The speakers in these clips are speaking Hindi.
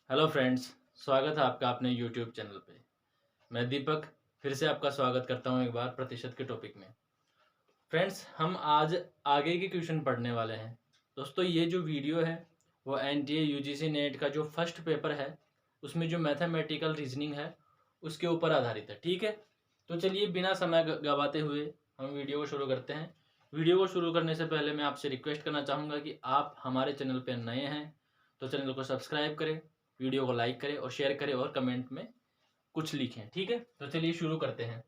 हेलो फ्रेंड्स, स्वागत है आपका अपने यूट्यूब चैनल पे। मैं दीपक फिर से आपका स्वागत करता हूँ एक बार प्रतिशत के टॉपिक में। फ्रेंड्स, हम आज आगे के क्वेश्चन पढ़ने वाले हैं। दोस्तों, ये जो वीडियो है वो एनटीए यूजीसी नेट का जो फर्स्ट पेपर है उसमें जो मैथमेटिकल रीजनिंग है उसके ऊपर आधारित है। ठीक है, तो चलिए बिना समय गवाते हुए हम वीडियो को शुरू करते हैं। वीडियो को शुरू करने से पहले मैं आपसे रिक्वेस्ट करना चाहूँगा कि आप हमारे चैनल पर नए हैं तो चैनल को सब्सक्राइब करें, वीडियो को लाइक करें और शेयर करें और कमेंट में कुछ लिखें। ठीक है, तो चलिए शुरू करते हैं।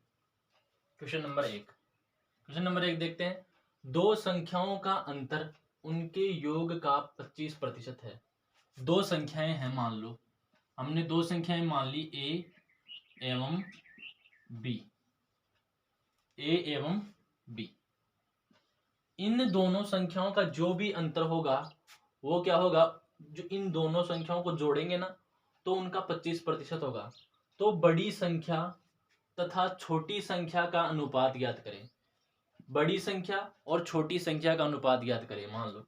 क्वेश्चन नंबर एक देखते हैं। दो संख्याओं का अंतर उनके योग का 25% है। दो संख्याएं हैं, मान लो हमने दो संख्याएं मान ली ए एवं बी। ए एवं बी, इन दोनों संख्याओं का जो भी अंतर होगा वो क्या होगा, जो इन दोनों संख्याओं को जोड़ेंगे ना तो उनका 25% होगा। तो बड़ी संख्या तथा छोटी संख्या का अनुपात ज्ञात करें। बड़ी संख्या और छोटी संख्या का अनुपात ज्ञात करें। मान लो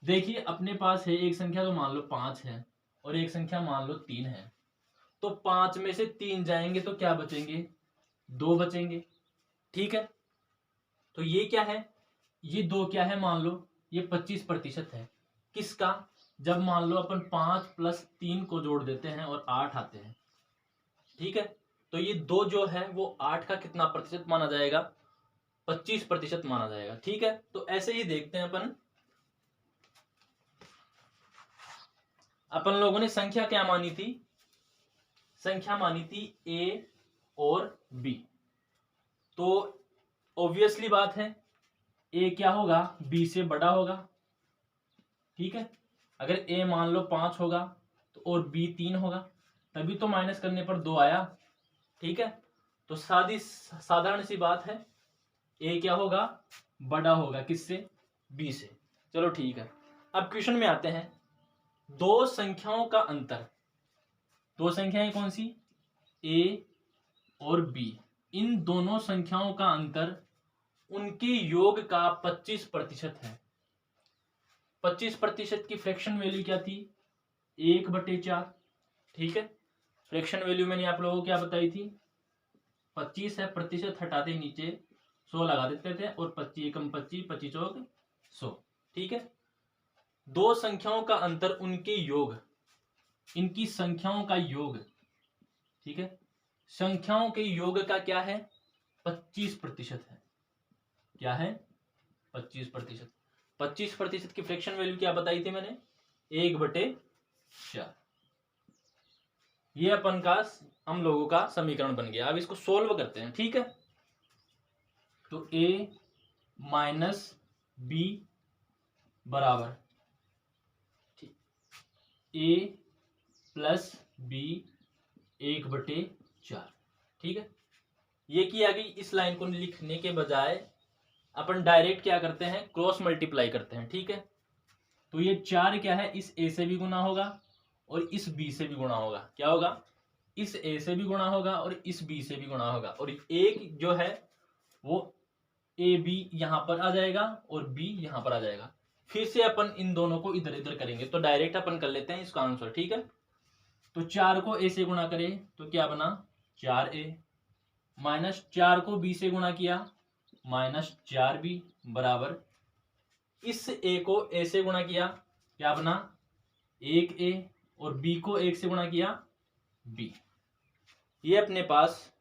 देखिए, अपने पास है एक संख्या तो मान लो 5 है और एक संख्या मान लो 3 है। तो 5 में से 3 जाएंगे तो क्या बचेंगे, 2 बचेंगे। ठीक है, तो ये क्या है, ये 2 क्या है, मान लो ये 25% है। किसका, जब मान लो अपन 5 + 3 को जोड़ देते हैं और 8 आते हैं। ठीक है, तो ये 2 जो है वो 8 का कितना प्रतिशत माना जाएगा, 25% माना जाएगा। ठीक है, तो ऐसे ही देखते हैं अपन लोगों ने संख्या क्या मानी थी, संख्या मानी थी ए और बी। तो ऑब्वियसली बात है ए क्या होगा, बी से बड़ा होगा। ठीक है, अगर ए मान लो 5 होगा तो और बी 3 होगा, तभी तो माइनस करने पर 2 आया। ठीक है, तो साधारण सी बात है, ए क्या होगा, बड़ा होगा किससे, बी से। चलो ठीक है, अब क्वेश्चन में आते हैं। दो संख्याओं का अंतर, दो संख्याएं कौन सी, ए और बी, इन दोनों संख्याओं का अंतर उनके योग का 25% है। 25% की फ्रैक्शन वैल्यू क्या थी, 1/4। ठीक है, फ्रैक्शन वैल्यू मैंने आप लोगों को क्या बताई थी, 25 है, प्रतिशत हटाते नीचे 100 लगा देते थे और 25 एकम 25, 25 चौक 100। ठीक है, दो संख्याओं का अंतर उनके योग, इनकी संख्याओं का योग। ठीक है, संख्याओं के योग का क्या है, 25% है। क्या है, 25%। 25% की फ्रैक्शन वैल्यू क्या बताई थी मैंने, 1/4। ये अपन का हम लोगों का समीकरण बन गया। अब इसको सोल्व करते हैं। ठीक है, तो a - b बराबर a + b 1/4। ठीक है, ये की आ गई। इस लाइन को लिखने के बजाय अपन डायरेक्ट क्या करते हैं, क्रॉस मल्टीप्लाई करते हैं। ठीक है, तो ये 4 क्या है, इस a से भी गुना होगा और इस b से भी गुणा होगा। क्या होगा, इस a से भी गुणा होगा और इस b से भी गुणा होगा। और एक जो है वो ए बी यहां पर आ जाएगा और बी यहां पर आ जाएगा। फिर से अपन इन दोनों को इधर इधर करेंगे तो डायरेक्ट अपन कर लेते हैं इसका आंसर। ठीक है, तो 4 को ए से गुणा करें तो क्या बना, 4a, -4 को b से गुणा किया -4b बराबर, इस a को a से गुणा किया क्या बना, 1a, और b को 1 से गुणा किया b। ये अपने पास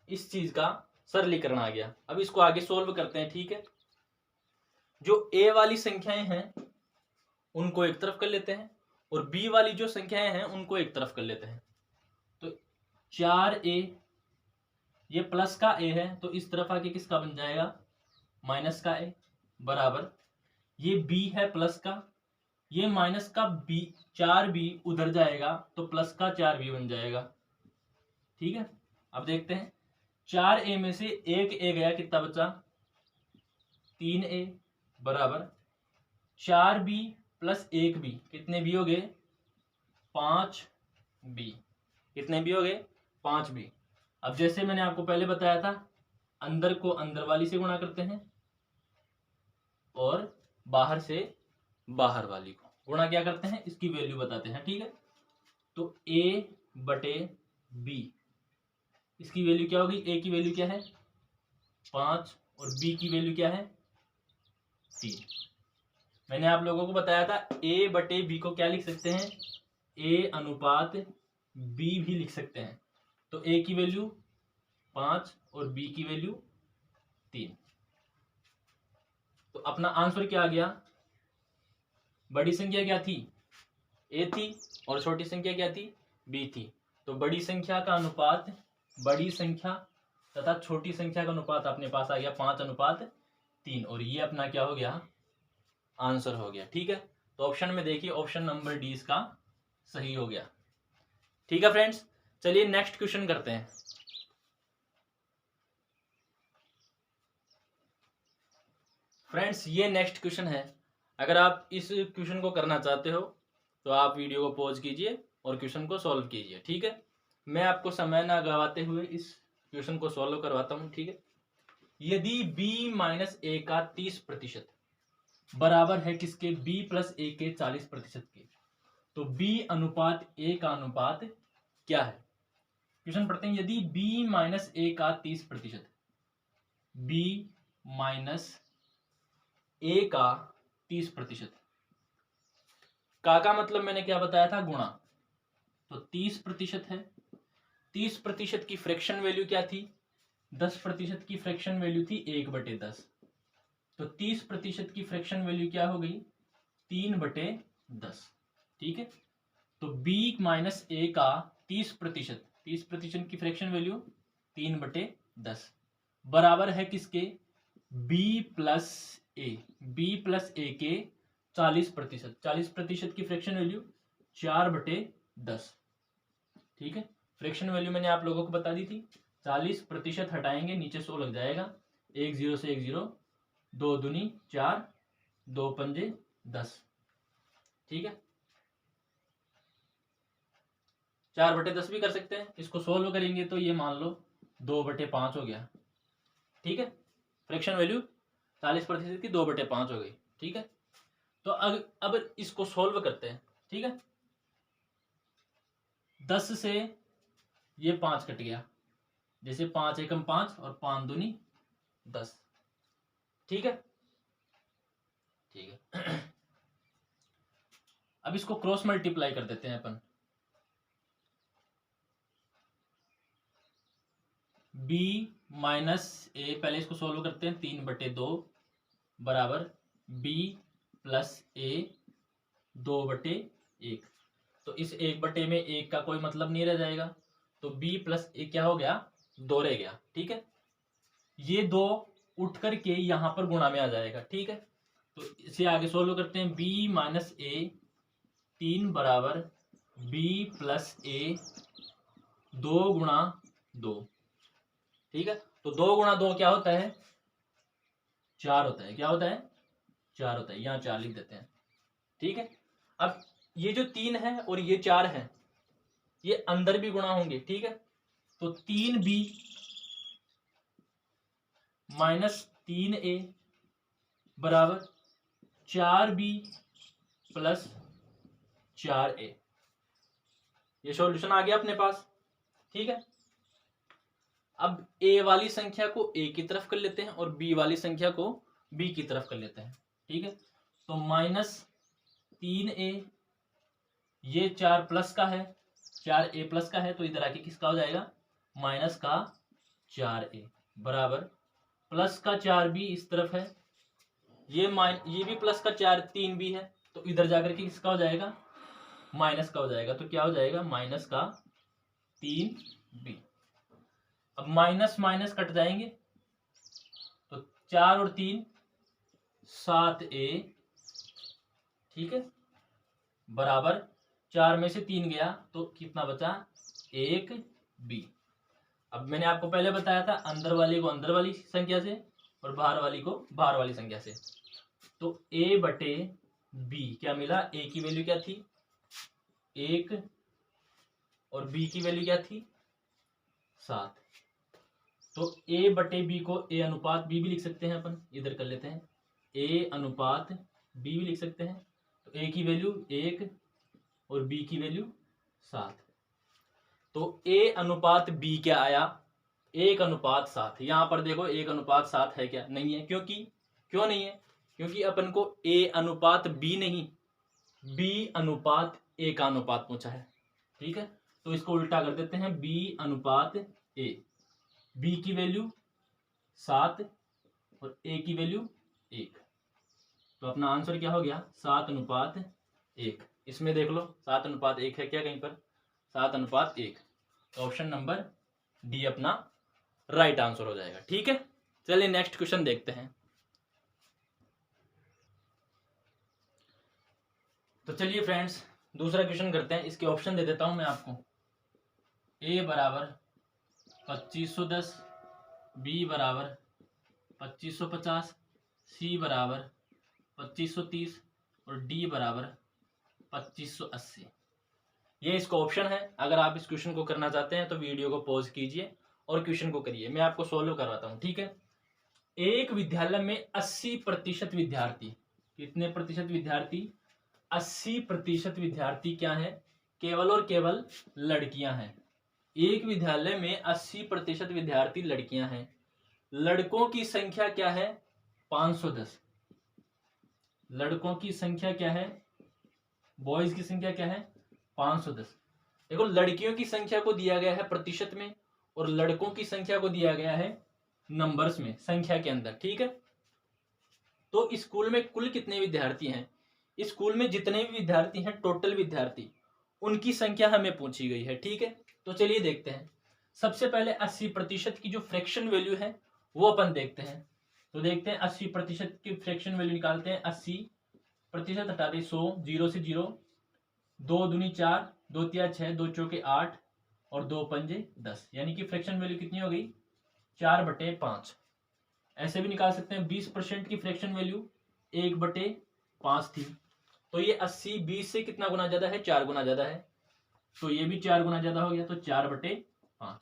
इस चीज का सरलीकरण आ गया। अब इसको आगे सोल्व करते हैं। ठीक है, जो a वाली संख्याएं हैं उनको एक तरफ कर लेते हैं और b वाली जो संख्याएं हैं उनको एक तरफ कर लेते हैं। तो 4a, ये प्लस का a है तो इस तरफ आके किसका बन जाएगा, माइनस का a बराबर, ये b है प्लस का, ये माइनस का b, 4b उधर जाएगा तो प्लस का 4b बन जाएगा। ठीक है, अब देखते हैं 4a में से एक a गया, कितना बचा, 3a बराबर 4b + 1b, कितने b हो गए, 5b। कितने b हो गए, 5b। अब जैसे मैंने आपको पहले बताया था, अंदर को अंदर वाली से गुणा करते हैं और बाहर से बाहर वाली को गुणा क्या करते हैं, इसकी वैल्यू बताते हैं। ठीक है, तो ए बटे बी, इसकी वैल्यू क्या होगी, ए की वैल्यू क्या है 5 और बी की वैल्यू क्या है 3। मैंने आप लोगों को बताया था ए बटे बी को क्या लिख सकते हैं, ए अनुपात बी भी लिख सकते हैं। तो ए की वैल्यू 5 और बी की वैल्यू 3। तो अपना आंसर क्या आ गया, बड़ी संख्या क्या थी ए थी और छोटी संख्या क्या थी बी थी। तो बड़ी संख्या का अनुपात बड़ी संख्या तथा छोटी संख्या का अनुपात अपने पास आ गया 5:3 और ये अपना क्या हो गया आंसर हो गया। ठीक है, तो ऑप्शन में देखिए ऑप्शन नंबर डी इसका सही हो गया। ठीक है फ्रेंड्स, चलिए नेक्स्ट क्वेश्चन करते हैं। फ्रेंड्स ये नेक्स्ट क्वेश्चन है, अगर आप इस क्वेश्चन को करना चाहते हो तो आप वीडियो को पॉज कीजिए और क्वेश्चन को सॉल्व कीजिए। ठीक है, मैं आपको समय ना गवाते हुए इस क्वेश्चन को सॉल्व करवाता हूं। ठीक है, यदि b माइनस ए का 30% बराबर है किसके, b प्लस ए के 40% के, तो b अनुपात a का अनुपात क्या है। क्वेश्चन पढ़ते हैं, यदि b माइनस ए का 30%, b माइनस ए का 30%, का मतलब मैंने क्या बताया था गुणा, तो 30% है। 30% की फ्रैक्शन वैल्यू क्या थी, 10% की फ्रैक्शन वैल्यू थी 1/10। तो 30% की फ्रैक्शन वैल्यू क्या हो गई 3/10। ठीक है, तो b माइनस ए का 30% की फ्रैक्शन वैल्यू 3/10 बराबर है किसके, b प्लस ए के 40%। 40% की फ्रैक्शन वैल्यू 4/10। ठीक है, फ्रैक्शन वैल्यू मैंने आप लोगों को बता दी थी। 40% हटाएंगे नीचे 100 लग जाएगा, 1 0 से 1 0, 2 दूनी 4, 2 पंजे 10। ठीक है, 4/10 भी कर सकते हैं। इसको सोल्व करेंगे तो ये मान लो 2/5 हो गया। ठीक है, फ्रैक्शन वैल्यू 40% की 2/5 हो गई। ठीक है, तो अब इसको सोल्व करते हैं। ठीक है, 10 से ये 5 कट गया, जैसे 5 एकम 5 और 5 दूनी 10। ठीक है, ठीक है। अब इसको क्रॉस मल्टीप्लाई कर देते हैं अपन। b माइनस ए, पहले इसको सोल्व करते हैं, 3/2 बराबर b प्लस ए 2/1। तो इस 1/1 में 1 का कोई मतलब नहीं रह जाएगा, तो b प्लस ए क्या हो गया 2 रह गया। ठीक है, ये 2 उठ करके यहां पर गुणा में आ जाएगा। ठीक है, तो इसे आगे सोल्व करते हैं, b माइनस ए 3 बराबर b प्लस ए 2 × 2। ठीक है, तो 2 × 2 क्या होता है 4 होता है। क्या होता है 4 होता है, यहां 4 लिख देते हैं। ठीक है, अब ये जो 3 है और ये 4 है ये अंदर भी गुणा होंगे। ठीक है, तो 3b माइनस 3a बराबर 4b प्लस 4a। ये सॉल्यूशन आ गया अपने पास। ठीक है, अब a वाली संख्या को a की तरफ कर लेते हैं और b वाली संख्या को b की तरफ कर लेते हैं। ठीक है, तो -3a, ये 4 प्लस का है, 4a प्लस का है, तो इधर आके किसका हो जाएगा माइनस का 4a बराबर प्लस का 4b इस तरफ है, ये भी प्लस का 3b है, तो इधर जाकर के किसका हो जाएगा माइनस का हो जाएगा। तो क्या हो जाएगा माइनस का 3b। अब माइनस माइनस कट जाएंगे, तो 4 और 3 7a। ठीक है, बराबर 4 में से 3 गया तो कितना बचा 1b। अब मैंने आपको पहले बताया था अंदर वाले को अंदर वाली संख्या से और बाहर वाली को बाहर वाली संख्या से, तो a/b क्या मिला, a की वैल्यू क्या थी 1 और b की वैल्यू क्या थी 7। तो a/b को a अनुपात b भी लिख सकते हैं अपन, इधर कर लेते हैं a अनुपात b भी लिख सकते हैं। तो a की वैल्यू 1 और b की वैल्यू 7। तो A अनुपात B क्या आया? 1:7। यहां पर देखो 1:7 है क्या? नहीं है। क्यों नहीं है? क्योंकि अपन को A अनुपात B नहीं, B अनुपात A का अनुपात पूछा है। ठीक है, तो इसको उल्टा कर देते हैं, B अनुपात A। B की वैल्यू 7 और A की वैल्यू 1। तो अपना आंसर क्या हो गया? 7:1। इसमें देख लो 7:1 है क्या? कहीं पर 7:1। तो ऑप्शन नंबर डी अपना राइट आंसर हो जाएगा। ठीक है, चलिए नेक्स्ट क्वेश्चन देखते हैं। तो चलिए फ्रेंड्स दूसरा क्वेश्चन करते हैं। इसके ऑप्शन दे देता हूं मैं आपको। A बराबर 2510, B बराबर 2550, C बराबर 2530 और D बराबर 2580। ये इसका ऑप्शन है। अगर आप इस क्वेश्चन को करना चाहते हैं तो वीडियो को पॉज कीजिए और क्वेश्चन को करिए। मैं आपको सॉल्व करवाता हूं। ठीक है, एक विद्यालय में 80% विद्यार्थी, कितने प्रतिशत विद्यार्थी? 80% विद्यार्थी क्या है? केवल और केवल लड़कियां हैं। एक विद्यालय में 80% विद्यार्थी लड़कियां हैं। लड़कों की संख्या क्या है? 510। लड़कों की संख्या क्या है? बॉयज की संख्या क्या है? 510। देखो लड़कियों की संख्या को दिया गया है प्रतिशत में और लड़कों की संख्या को दिया गया है नंबर्स में, संख्या के अंदर। ठीक है, तो स्कूल में कुल कितने विद्यार्थी हैं? स्कूल में जितने भी विद्यार्थी हैं, टोटल विद्यार्थी, उनकी संख्या हमें पूछी गई है। ठीक है, तो चलिए देखते हैं। सबसे पहले 80% की जो फ्रैक्शन वैल्यू है वो अपन देखते हैं। तो देखते हैं 80% की फ्रैक्शन वैल्यू निकालते हैं। 80% हटा दे 100, 0 से 0, 2 दूनी 4, 2 तिया 6, 2 चौके 8 और 2 पंजे 10, यानी कि फ्रैक्शन वैल्यू कितनी हो गई? 4/5। ऐसे भी निकाल सकते हैं 20% की फ्रैक्शन वैल्यू 1/5 थी। तो ये 80 20 से कितना गुना ज्यादा है? 4 गुना ज्यादा है। तो ये भी 4 गुना ज्यादा हो गया, तो 4/5।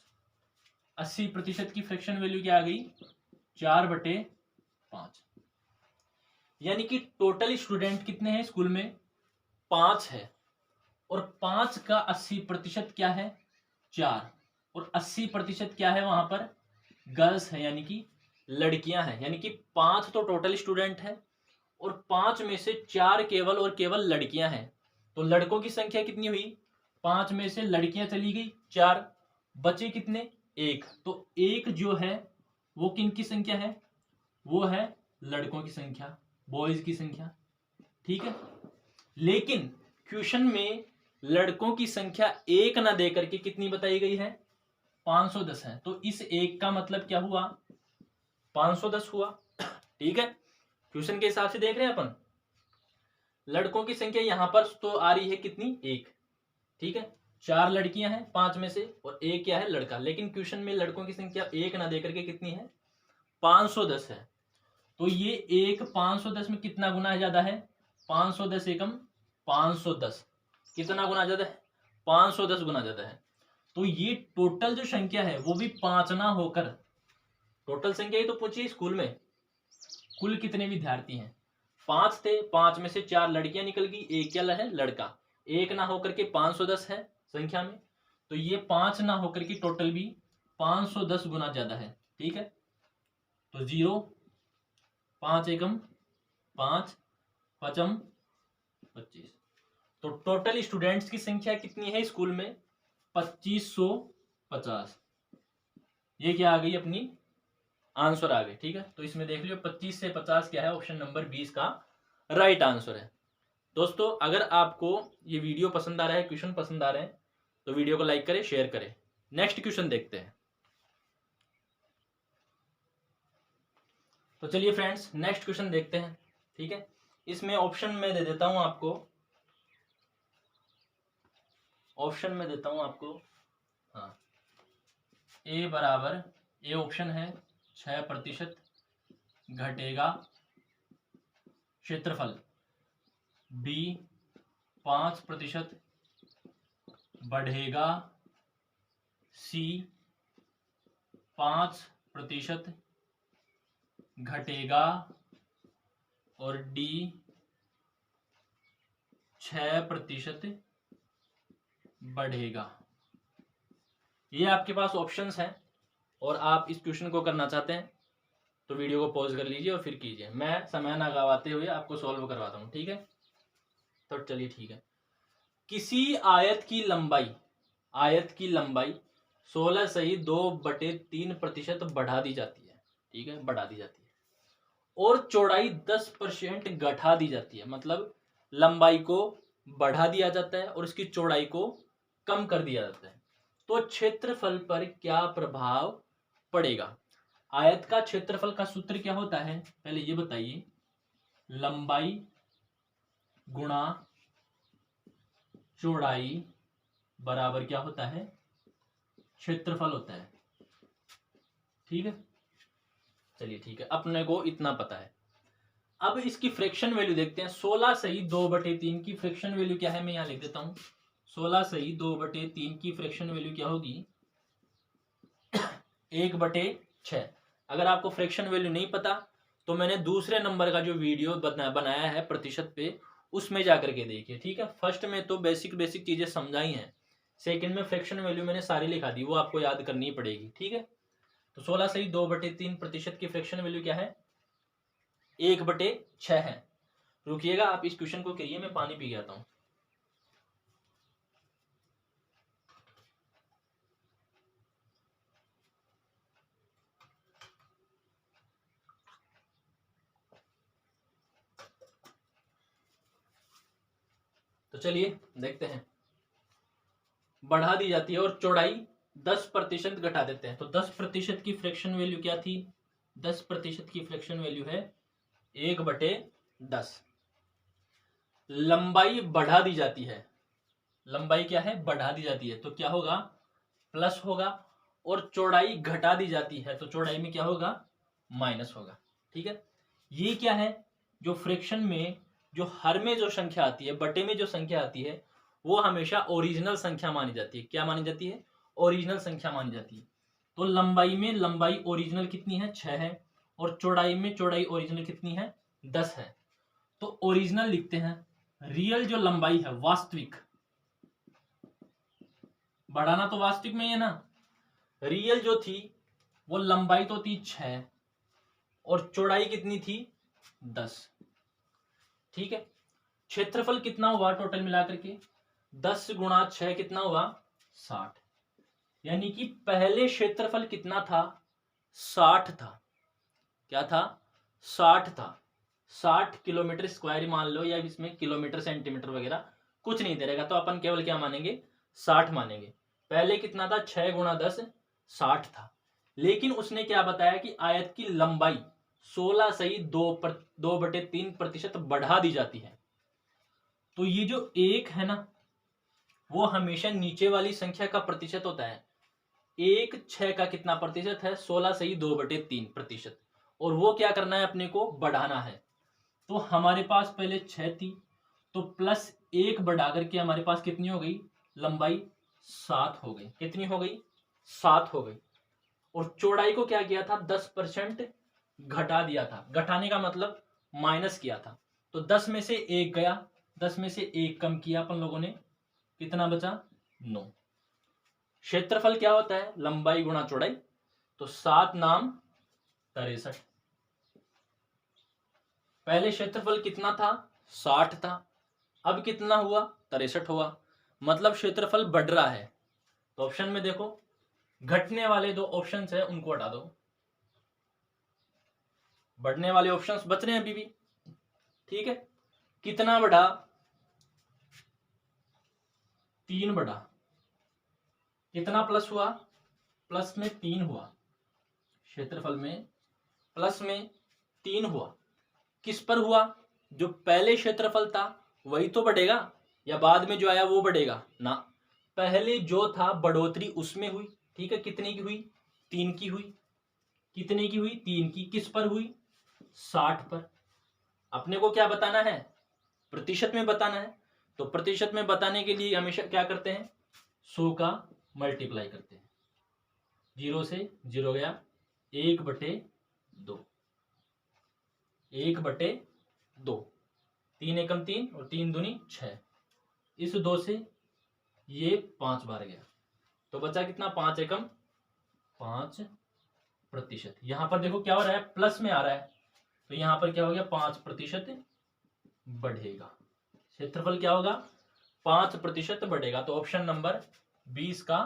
80% की फ्रैक्शन वैल्यू क्या आ गई? 4/5। यानी कि टोटल स्टूडेंट कितने हैं स्कूल में? 5 है। और 5 का 80% क्या है? 4। और 80% क्या है वहां पर? गर्ल्स है, यानी कि लड़कियां हैं। यानी कि 5 तो टोटल स्टूडेंट है और 5 में से 4 केवल और केवल लड़कियां हैं। तो लड़कों की संख्या कितनी हुई? 5 में से लड़कियां चली गई 4, बचे कितने? 1। तो 1 जो है वो किन की संख्या है? वो है लड़कों की संख्या, बॉयज की संख्या। ठीक है, लेकिन क्वेश्चन में लड़कों की संख्या 1 ना दे करके कितनी बताई गई है? 510 है। तो इस 1 का मतलब क्या हुआ? 510 हुआ। ठीक है, क्वेश्चन के हिसाब से देख रहे हैं अपन। लड़कों की संख्या यहां पर तो आ रही है कितनी? 1। ठीक है, 4 लड़कियां हैं 5 में से और 1 क्या है? लड़का। लेकिन क्वेश्चन में लड़कों की संख्या 1 ना देकर के कितनी है? 510 है। तो ये 1 510 में कितना गुना ज्यादा है? 510 एकम 510। कितना गुना ज्यादा है? 510 गुना ज्यादा है। तो ये टोटल जो संख्या है वो भी 5 ना होकर, टोटल संख्या ही तो पूछी स्कूल में, कुल कितने विद्यार्थी हैं? 5 थे, 5 में से 4 लड़कियां निकल गई, 1 क्या है? लड़का। 1 ना होकर के 510 है संख्या में, तो ये 5 ना होकर के टोटल भी 510 गुना ज्यादा है। ठीक है, तो 0, 5 एकम 5, 5 25। तो टोटल स्टूडेंट्स की संख्या कितनी है स्कूल में? 2550। ये क्या आ गई? अपनी आंसर आ गई। ठीक है, तो इसमें देख लियो 25 से 50 क्या है? ऑप्शन नंबर 20 का राइट आंसर है। दोस्तों अगर आपको ये वीडियो पसंद आ रहा है, क्वेश्चन पसंद आ रहे हैं, तो वीडियो को लाइक करें, शेयर करें। नेक्स्ट क्वेश्चन देखते हैं। तो चलिए फ्रेंड्स नेक्स्ट क्वेश्चन देखते हैं। ठीक है, इसमें ऑप्शन में दे देता हूं आपको। ऑप्शन में देता हूं आपको। हाँ, ए बराबर, ए ऑप्शन है 6% घटेगा क्षेत्रफल, बी 5% बढ़ेगा, सी 5% घटेगा और डी 6% बढ़ेगा। ये आपके पास ऑप्शंस हैं और आप इस क्वेश्चन को करना चाहते हैं तो वीडियो को पॉज कर लीजिए और फिर कीजिए। मैं समय ना गवाते हुए आपको सॉल्व करवाता हूँ, ठीक है। तो चलिए ठीक है। किसी आयत की लंबाई 16 - 2/3 प्रतिशत बढ़ा दी जाती है, ठीक है, बढ़ा दी जाती है, और चौड़ाई 10% घटा दी जाती है। मतलब लंबाई को बढ़ा दिया जाता है और इसकी चौड़ाई को कम कर दिया जाता है। तो क्षेत्रफल पर क्या प्रभाव पड़ेगा? आयत का क्षेत्रफल का सूत्र क्या होता है, पहले ये बताइए। लंबाई गुणा चौड़ाई बराबर क्या होता है? क्षेत्रफल होता है, ठीक है। चलिए ठीक है, अपने को इतना पता है। अब इसकी फ्रैक्शन वैल्यू देखते हैं। 16/2/3 की फ्रैक्शन वैल्यू क्या है, मैं यहां लिख देता हूं। 16/2/3 की फ्रैक्शन वैल्यू क्या होगी? 1/6। अगर आपको फ्रैक्शन वैल्यू नहीं पता तो मैंने दूसरे नंबर का जो वीडियो बनाया है प्रतिशत पे, उसमें जाकर के देखिए, ठीक है। फर्स्ट में तो बेसिक चीजें समझाई हैं, सेकंड में फ्रैक्शन वैल्यू मैंने सारी लिखा दी, वो आपको याद करनी पड़ेगी, ठीक है। तो 16/2/3 प्रतिशत की फ्रैक्शन वैल्यू क्या है? 1/6 है। रुकिएगा, आप इस क्वेश्चन को करिए, मैं पानी पी जाता हूं। तो चलिए देखते हैं। बढ़ा दी जाती है और चौड़ाई 10% घटा देते हैं। तो 10% की फ्रैक्शन वैल्यू क्या थी? 10% की फ्रैक्शन वैल्यू है 1/10। लंबाई बढ़ा दी जाती है, लंबाई क्या है? बढ़ा दी जाती है, तो क्या होगा? प्लस होगा। और चौड़ाई घटा दी जाती है तो चौड़ाई में क्या होगा? माइनस होगा, ठीक है। ये क्या है? जो फ्रैक्शन में जो हर में जो संख्या आती है, बटे में जो संख्या आती है, वो हमेशा ओरिजिनल संख्या मानी जाती है। क्या मानी जाती है? ओरिजिनल संख्या मानी जाती है। तो लंबाई में लंबाई ओरिजिनल कितनी है? 6 है। और चौड़ाई में चौड़ाई ओरिजिनल कितनी है? 10 है। तो ओरिजिनल लिखते हैं। रियल जो लंबाई है, वास्तविक, बढ़ाना तो वास्तविक में ही है ना। रियल जो थी वो लंबाई तो थी 6 और चौड़ाई कितनी थी? 10, ठीक है। क्षेत्रफल कितना हुआ टोटल मिलाकर के? 10 × 6 कितना हुआ? 60। यानी कि पहले क्षेत्रफल कितना था? 60 था। क्या था? 60 था। 60 किलोमीटर स्क्वायर मान लो, या इसमें किलोमीटर सेंटीमीटर वगैरह कुछ नहीं दे रहेगा, तो अपन केवल क्या मानेंगे? 60 मानेंगे। पहले कितना था? 6 × 10 60 था। लेकिन उसने क्या बताया कि आयत की लंबाई 16/2/3 बढ़ा दी जाती है। तो ये जो एक है ना, वो हमेशा नीचे वाली संख्या का प्रतिशत होता है। 1/6 का कितना प्रतिशत है? 16/2/3%। और वो क्या करना है? अपने को बढ़ाना है। तो हमारे पास पहले 6 थी, तो +1 बढ़ा करके हमारे पास कितनी हो गई? लंबाई 7 हो गई। कितनी हो गई? 7 हो गई। और चौड़ाई को क्या किया था? 10% घटा दिया था। घटाने का मतलब माइनस किया था। तो 10 में से 1 गया, 10 में से 1 कम किया अपन लोगों ने, कितना बचा? 9। क्षेत्रफल क्या होता है? लंबाई गुणा चौड़ाई। तो 7 नाम 63। पहले क्षेत्रफल कितना था? 60 था। अब कितना हुआ? 63 हुआ। मतलब क्षेत्रफल बढ़ रहा है। तो ऑप्शन में देखो, घटने वाले 2 ऑप्शंस है उनको हटा दो, बढ़ने वाले ऑप्शंस बच रहे हैं अभी भी, ठीक है। कितना बढ़ा? 3 बढ़ा। कितना प्लस हुआ? प्लस में 3 हुआ। क्षेत्रफल में प्लस में 3 हुआ। किस पर हुआ? जो पहले क्षेत्रफल था वही तो बढ़ेगा, या बाद में जो आया वो बढ़ेगा ना। पहले जो था बढ़ोतरी उसमें हुई, ठीक है। कितने की हुई? 3 की हुई। कितने की हुई? 3 की। किस पर हुई? 60 पर। अपने को क्या बताना है? प्रतिशत में बताना है। तो प्रतिशत में बताने के लिए हमेशा क्या करते हैं? 100 का मल्टीप्लाई करते हैं। 0 से 0 गया, 1/2, 1/2। 3 एकम 3 और 3 दूनी 6। इस 2 से ये 5 बार गया, तो बचा कितना, 5 एकम 5%। यहां पर देखो क्या हो रहा है, प्लस में आ रहा है, तो यहां पर क्या हो गया, 5% बढ़ेगा। क्षेत्रफल क्या होगा, 5% बढ़ेगा। तो ऑप्शन नंबर 20 का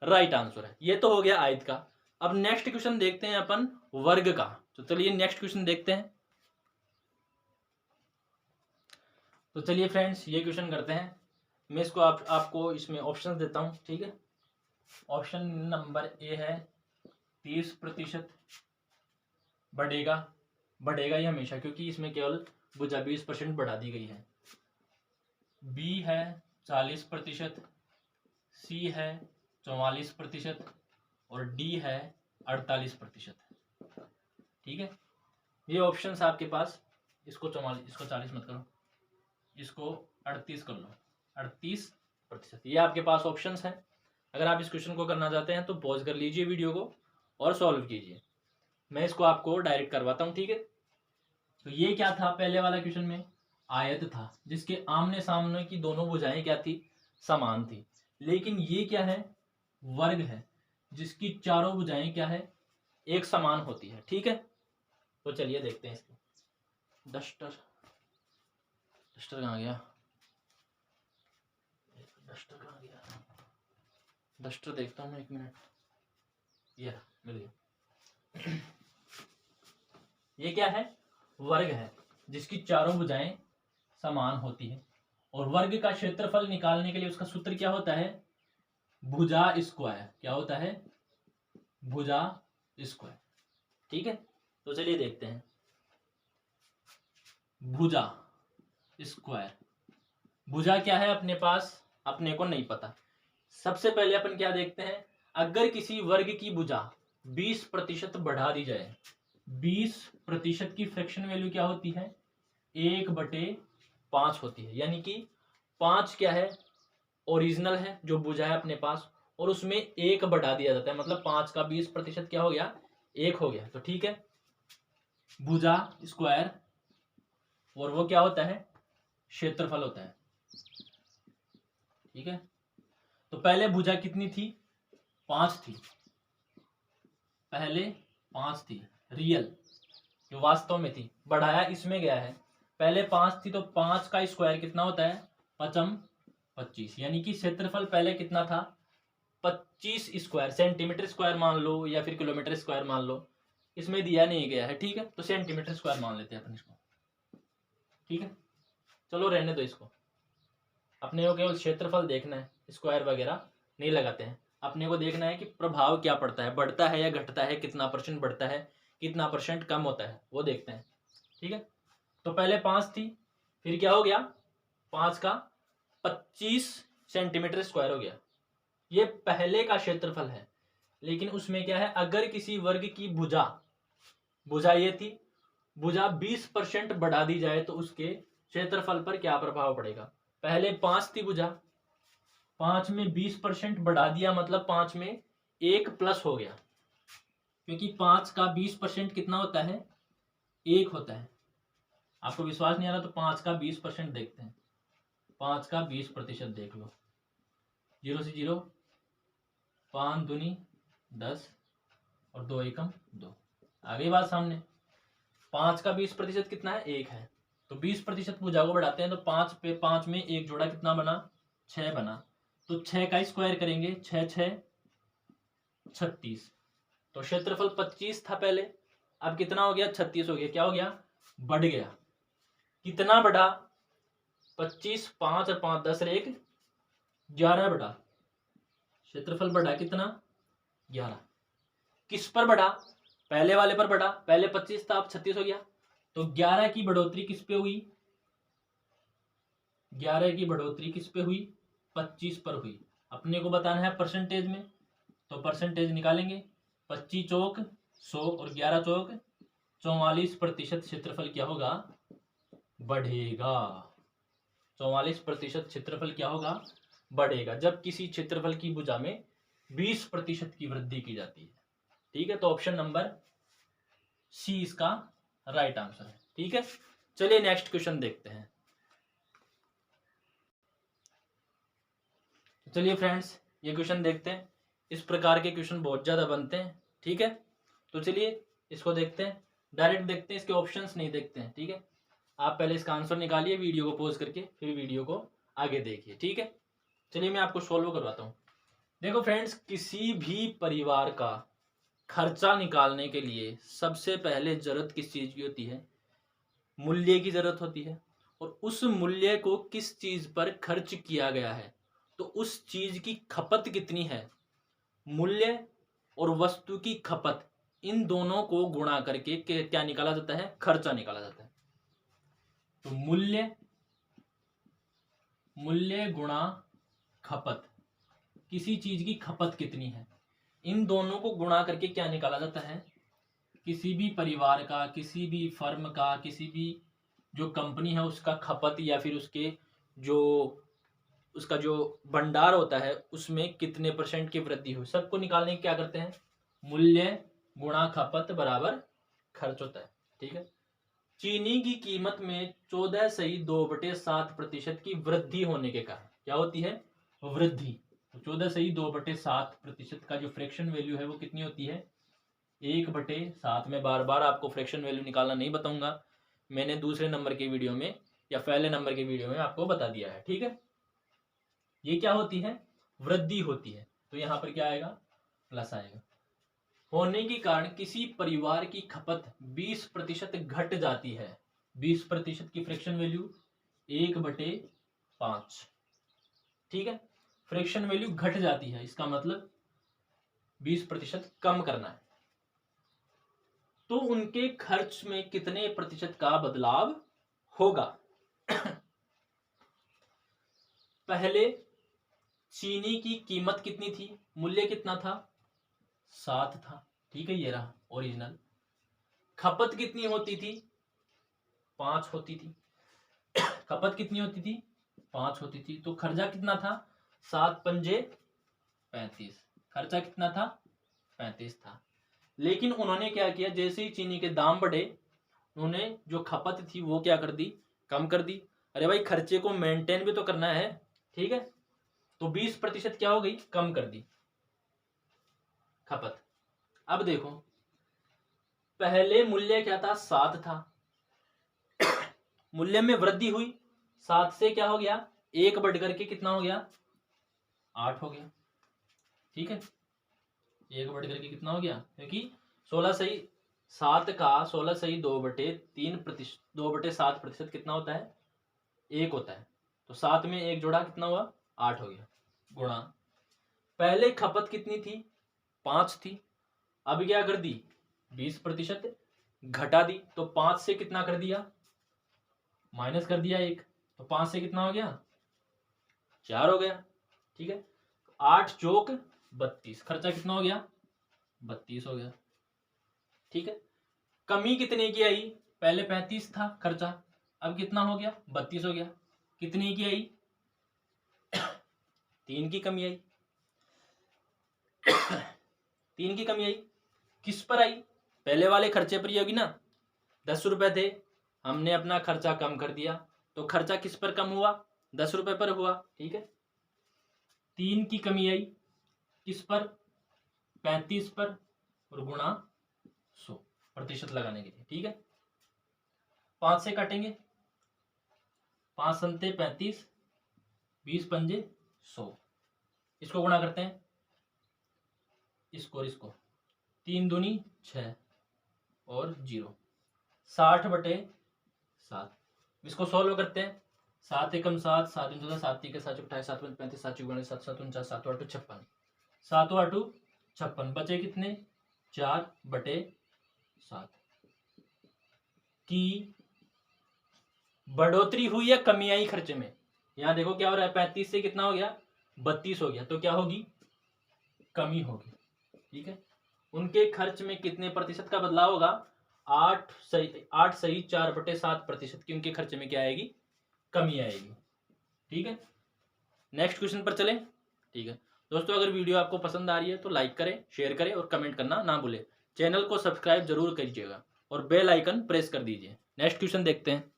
राइट आंसर है। ये तो हो गया आयत का। अब नेक्स्ट क्वेश्चन देखते हैं अपन वर्ग का। तो चलिए नेक्स्ट क्वेश्चन देखते हैं। तो चलिए फ्रेंड्स ये क्वेश्चन करते हैं। मैं इसको आपको इसमें ऑप्शन देता हूं, ठीक है। ऑप्शन नंबर ए है 30% बढ़ेगा। बढ़ेगा ये हमेशा, क्योंकि इसमें केवल भुजा 20% बढ़ा दी गई है। बी है 40%, सी है 44% और डी है 48%। ठीक है, ये ऑप्शंस आपके पास। इसको 44, इसको 40 मत करो, इसको 38 कर लो, 38%। ये आपके पास ऑप्शंस हैं। अगर आप इस क्वेश्चन को करना चाहते हैं तो पॉज कर लीजिए वीडियो को और सॉल्व कीजिए। मैं इसको आपको डायरेक्ट करवाता हूं, ठीक है। तो ये क्या था, पहले वाला क्वेश्चन में आयत था जिसके आमने सामने की दोनों भुजाएं क्या थी, समान थी। लेकिन ये क्या है, वर्ग है जिसकी चारों भुजाएं क्या है, एक समान होती है। ठीक है, तो चलिए देखते हैं इसको। डस्टर डस्टर कहाँ गया, डस्टर कहाँ गया, डस्टर देखता हूँ मैं, 1 मिनट। ये मिल गया। ये क्या है, वर्ग है जिसकी चारों भुजाएं समान होती है। और वर्ग का क्षेत्रफल निकालने के लिए उसका सूत्र क्या होता है, भुजा स्क्वायर। क्या होता है, भुजा स्क्वायर। ठीक है, तो चलिए देखते हैं भुजा स्क्वायर। भुजा क्या है अपने पास, अपने को नहीं पता। सबसे पहले अपन क्या देखते हैं, अगर किसी वर्ग की भुजा 20% बढ़ा दी जाए, 20% की फ्रैक्शन वैल्यू क्या होती है, 1/5 होती है। यानी कि 5 क्या है, ओरिजिनल है जो भुजा है अपने पास, और उसमें 1 बढ़ा दिया जाता है, मतलब 5 का 20% क्या हो गया, 1 हो गया। तो ठीक है, भुजा स्क्वायर, और वो क्या होता है, क्षेत्रफल होता है। ठीक है, तो पहले भुजा कितनी थी, 5 थी। पहले 5 थी रियल, जो वास्तव में थी, बढ़ाया इसमें गया है। पहले 5 थी, तो 5 का स्क्वायर कितना होता है, 25। यानी कि क्षेत्रफल पहले कितना था, 25 स्क्वायर, सेंटीमीटर स्क्वायर मान लो या फिर किलोमीटर स्क्वायर मान लो, इसमें दिया नहीं गया है। ठीक है, तो सेंटीमीटर स्क्वायर मान लेते हैं अपन इसको। ठीक है, चलो रहने दो इसको, अपने को केवल क्षेत्रफल देखना है, स्क्वायर वगैरह नहीं लगाते हैं। अपने को देखना है कि प्रभाव क्या पड़ता है, बढ़ता है या घटता है, कितना % बढ़ता है, कितना % कम होता है, वो देखते हैं। ठीक है, तो पहले 5 थी, फिर क्या हो गया, 5 का 25 सेंटीमीटर स्क्वायर हो गया। ये पहले का क्षेत्रफल है। लेकिन उसमें क्या है, अगर किसी वर्ग की भुजा, भुजा ये थी, भुजा 20% बढ़ा दी जाए तो उसके क्षेत्रफल पर क्या प्रभाव पड़ेगा। पहले 5 थी भुजा, 5 में 20% बढ़ा दिया, मतलब 5 में 1 प्लस हो गया, क्योंकि 5 का 20% कितना होता है, 1 होता है। आपको विश्वास नहीं आ रहा तो 5 का 20% देखते हैं। 5 का 20% देख लो, 0 से 0, 5 दूनी 10 और 2 एकम 2। आ गई बात सामने। 5 का 20% कितना है, 1 है। तो 20% भुजा को बढ़ाते हैं तो 5 पे 5 में 1 जोड़ा, कितना बना, 6 बना। तो 6 का स्क्वायर करेंगे, 6 6 36। तो क्षेत्रफल 25 था पहले, अब कितना हो गया, 36 हो गया। क्या हो गया, बढ़ गया। कितना बढ़ा, 25, 5 और 5 10 और 1 11 बढ़ा। क्षेत्रफल बढ़ा कितना, 11। किस पर बढ़ा, पहले वाले पर बढ़ा। पहले 25 था, अब 36 हो गया। तो 11 की बढ़ोतरी किस पे हुई, 11 की बढ़ोतरी किस पे हुई, 25 पर हुई। अपने को बताना है परसेंटेज में, तो परसेंटेज निकालेंगे। 25 चौक 100 और 11 चौक 44%। क्षेत्रफल क्या होगा, बढ़ेगा। 44% क्षेत्रफल क्या होगा, बढ़ेगा, जब किसी क्षेत्रफल की भुजा में 20% की वृद्धि की जाती है। ठीक है, तो ऑप्शन नंबर सी इसका राइट आंसर है। ठीक है, चलिए नेक्स्ट क्वेश्चन देखते हैं। चलिए फ्रेंड्स, ये क्वेश्चन देखते हैं। इस प्रकार के क्वेश्चन बहुत ज़्यादा बनते हैं, ठीक है। तो चलिए इसको देखते हैं, डायरेक्ट देखते हैं, इसके ऑप्शंस नहीं देखते हैं, ठीक है। आप पहले इसका आंसर निकालिए वीडियो को पॉज करके, फिर वीडियो को आगे देखिए, ठीक है। चलिए मैं आपको सॉल्व करवाता हूँ। देखो फ्रेंड्स, किसी भी परिवार का खर्चा निकालने के लिए सबसे पहले जरूरत किस चीज़ की होती है? मूल्य की जरूरत होती है। और उस मूल्य को किस चीज़ पर खर्च किया गया है, तो उस चीज़ की खपत कितनी है। मूल्य और वस्तु की खपत, इन दोनों को गुणा करके क्या निकाला जाता है? खर्चा निकाला जाता है। तो मूल्य गुणा खपत, किसी चीज की खपत कितनी है, इन दोनों को गुणा करके क्या निकाला जाता है? किसी भी परिवार का, किसी भी फर्म का, किसी भी जो कंपनी है उसका खपत, या फिर जो उसका जो भंडार होता है उसमें कितने % की वृद्धि हो, सबको निकालने की क्या करते हैं? मूल्य गुणा खपत बराबर खर्च होता है, ठीक है। चीनी की कीमत में 14.2/7% की वृद्धि होने के कारण क्या होती है? वृद्धि। तो 14.2/7% का जो फ्रैक्शन वैल्यू है वो कितनी होती है? 1/7। में बार बार आपको फ्रैक्शन वैल्यू निकालना नहीं बताऊंगा, मैंने दूसरे नंबर के वीडियो में या पहले नंबर के वीडियो में आपको बता दिया है, ठीक है। ये क्या होती है? वृद्धि होती है। तो यहां पर क्या आएगा? प्लस आएगा। होने के कारण किसी परिवार की खपत 20% घट जाती है। 20% की फ्रैक्शन वैल्यू 1/5, ठीक है। फ्रैक्शन वैल्यू घट जाती है, इसका मतलब 20% कम करना है। तो उनके खर्च में कितने प्रतिशत का बदलाव होगा? पहले चीनी की कीमत कितनी थी? मूल्य कितना था? 7 था, ठीक है। ये रहा ओरिजिनल। खपत कितनी होती थी? 5 होती थी। खपत कितनी होती थी? 5 होती थी। तो खर्चा कितना था? 7 पंजे 35। खर्चा कितना था? 35 था। लेकिन उन्होंने क्या किया, जैसे ही चीनी के दाम बढ़े, उन्होंने जो खपत थी वो क्या कर दी? कम कर दी। अरे भाई, खर्चे को मेंटेन भी तो करना है, ठीक है। तो 20% क्या हो गई? कम कर दी खपत। अब देखो, पहले मूल्य क्या था? 7 था। मूल्य में वृद्धि हुई, 7 से क्या हो गया? 1 बढ़ करके कितना हो गया? 8 हो गया, ठीक है। 1 बढ़ करके कितना हो गया? क्योंकि 16/7 का 16/2/3 2/7% कितना होता है? 1 होता है। तो 7 में 1 जोड़ा, कितना हुआ? 8 हो गया। गुणा, पहले खपत कितनी थी? 5 थी। अब क्या कर दी? 20% घटा दी। तो 5 से कितना कर दिया? माइनस कर दिया 1। तो 5 से कितना हो गया? 4 हो गया, ठीक है। 8 चौक 32, खर्चा कितना हो गया? 32 हो गया, ठीक है। कमी कितने की आई? पहले 35 था खर्चा, अब कितना हो गया? 32 हो गया। कितने की आई? 3 की कमी आई। 3 की कमी आई। किस पर आई? पहले वाले खर्चे पर ही होगी ना। 10 रुपए थे, हमने अपना खर्चा कम कर दिया, तो खर्चा किस पर कम हुआ? 10 रुपए पर हुआ, ठीक है। 3 की कमी आई किस पर? 35 पर, और गुणा 100% लगाने के लिए, ठीक है। 5 से काटेंगे, 5 संते 35, 20 पंजे 100। इसको गुणा करते हैं, इसको और इसको। 3 दूनी 6 और 0, 60/7। इसको सॉल्व करते हैं। 7 एकम 7, 7 दूनी 14, 7 तीन 7 28, 7 35, 7 42, 7 7 49, 7 8 56, 7 8 56। बचे कितने? 4/7 की बढ़ोतरी हुई या कमी आई खर्चे में? यहां देखो क्या हो रहा है, 35 से कितना हो गया? 32 हो गया। तो क्या होगी? कमी होगी, ठीक है। उनके खर्च में कितने प्रतिशत का बदलाव होगा? 8 सही 4/7% की उनके खर्चे में क्या आएगी? कमी आएगी, ठीक है। नेक्स्ट क्वेश्चन पर चलें, ठीक है। दोस्तों, अगर वीडियो आपको पसंद आ रही है तो लाइक करें, शेयर करें और कमेंट करना ना भूलें। चैनल को सब्सक्राइब जरूर कीजिएगा और बेल आइकन प्रेस कर दीजिए। नेक्स्ट क्वेश्चन देखते हैं।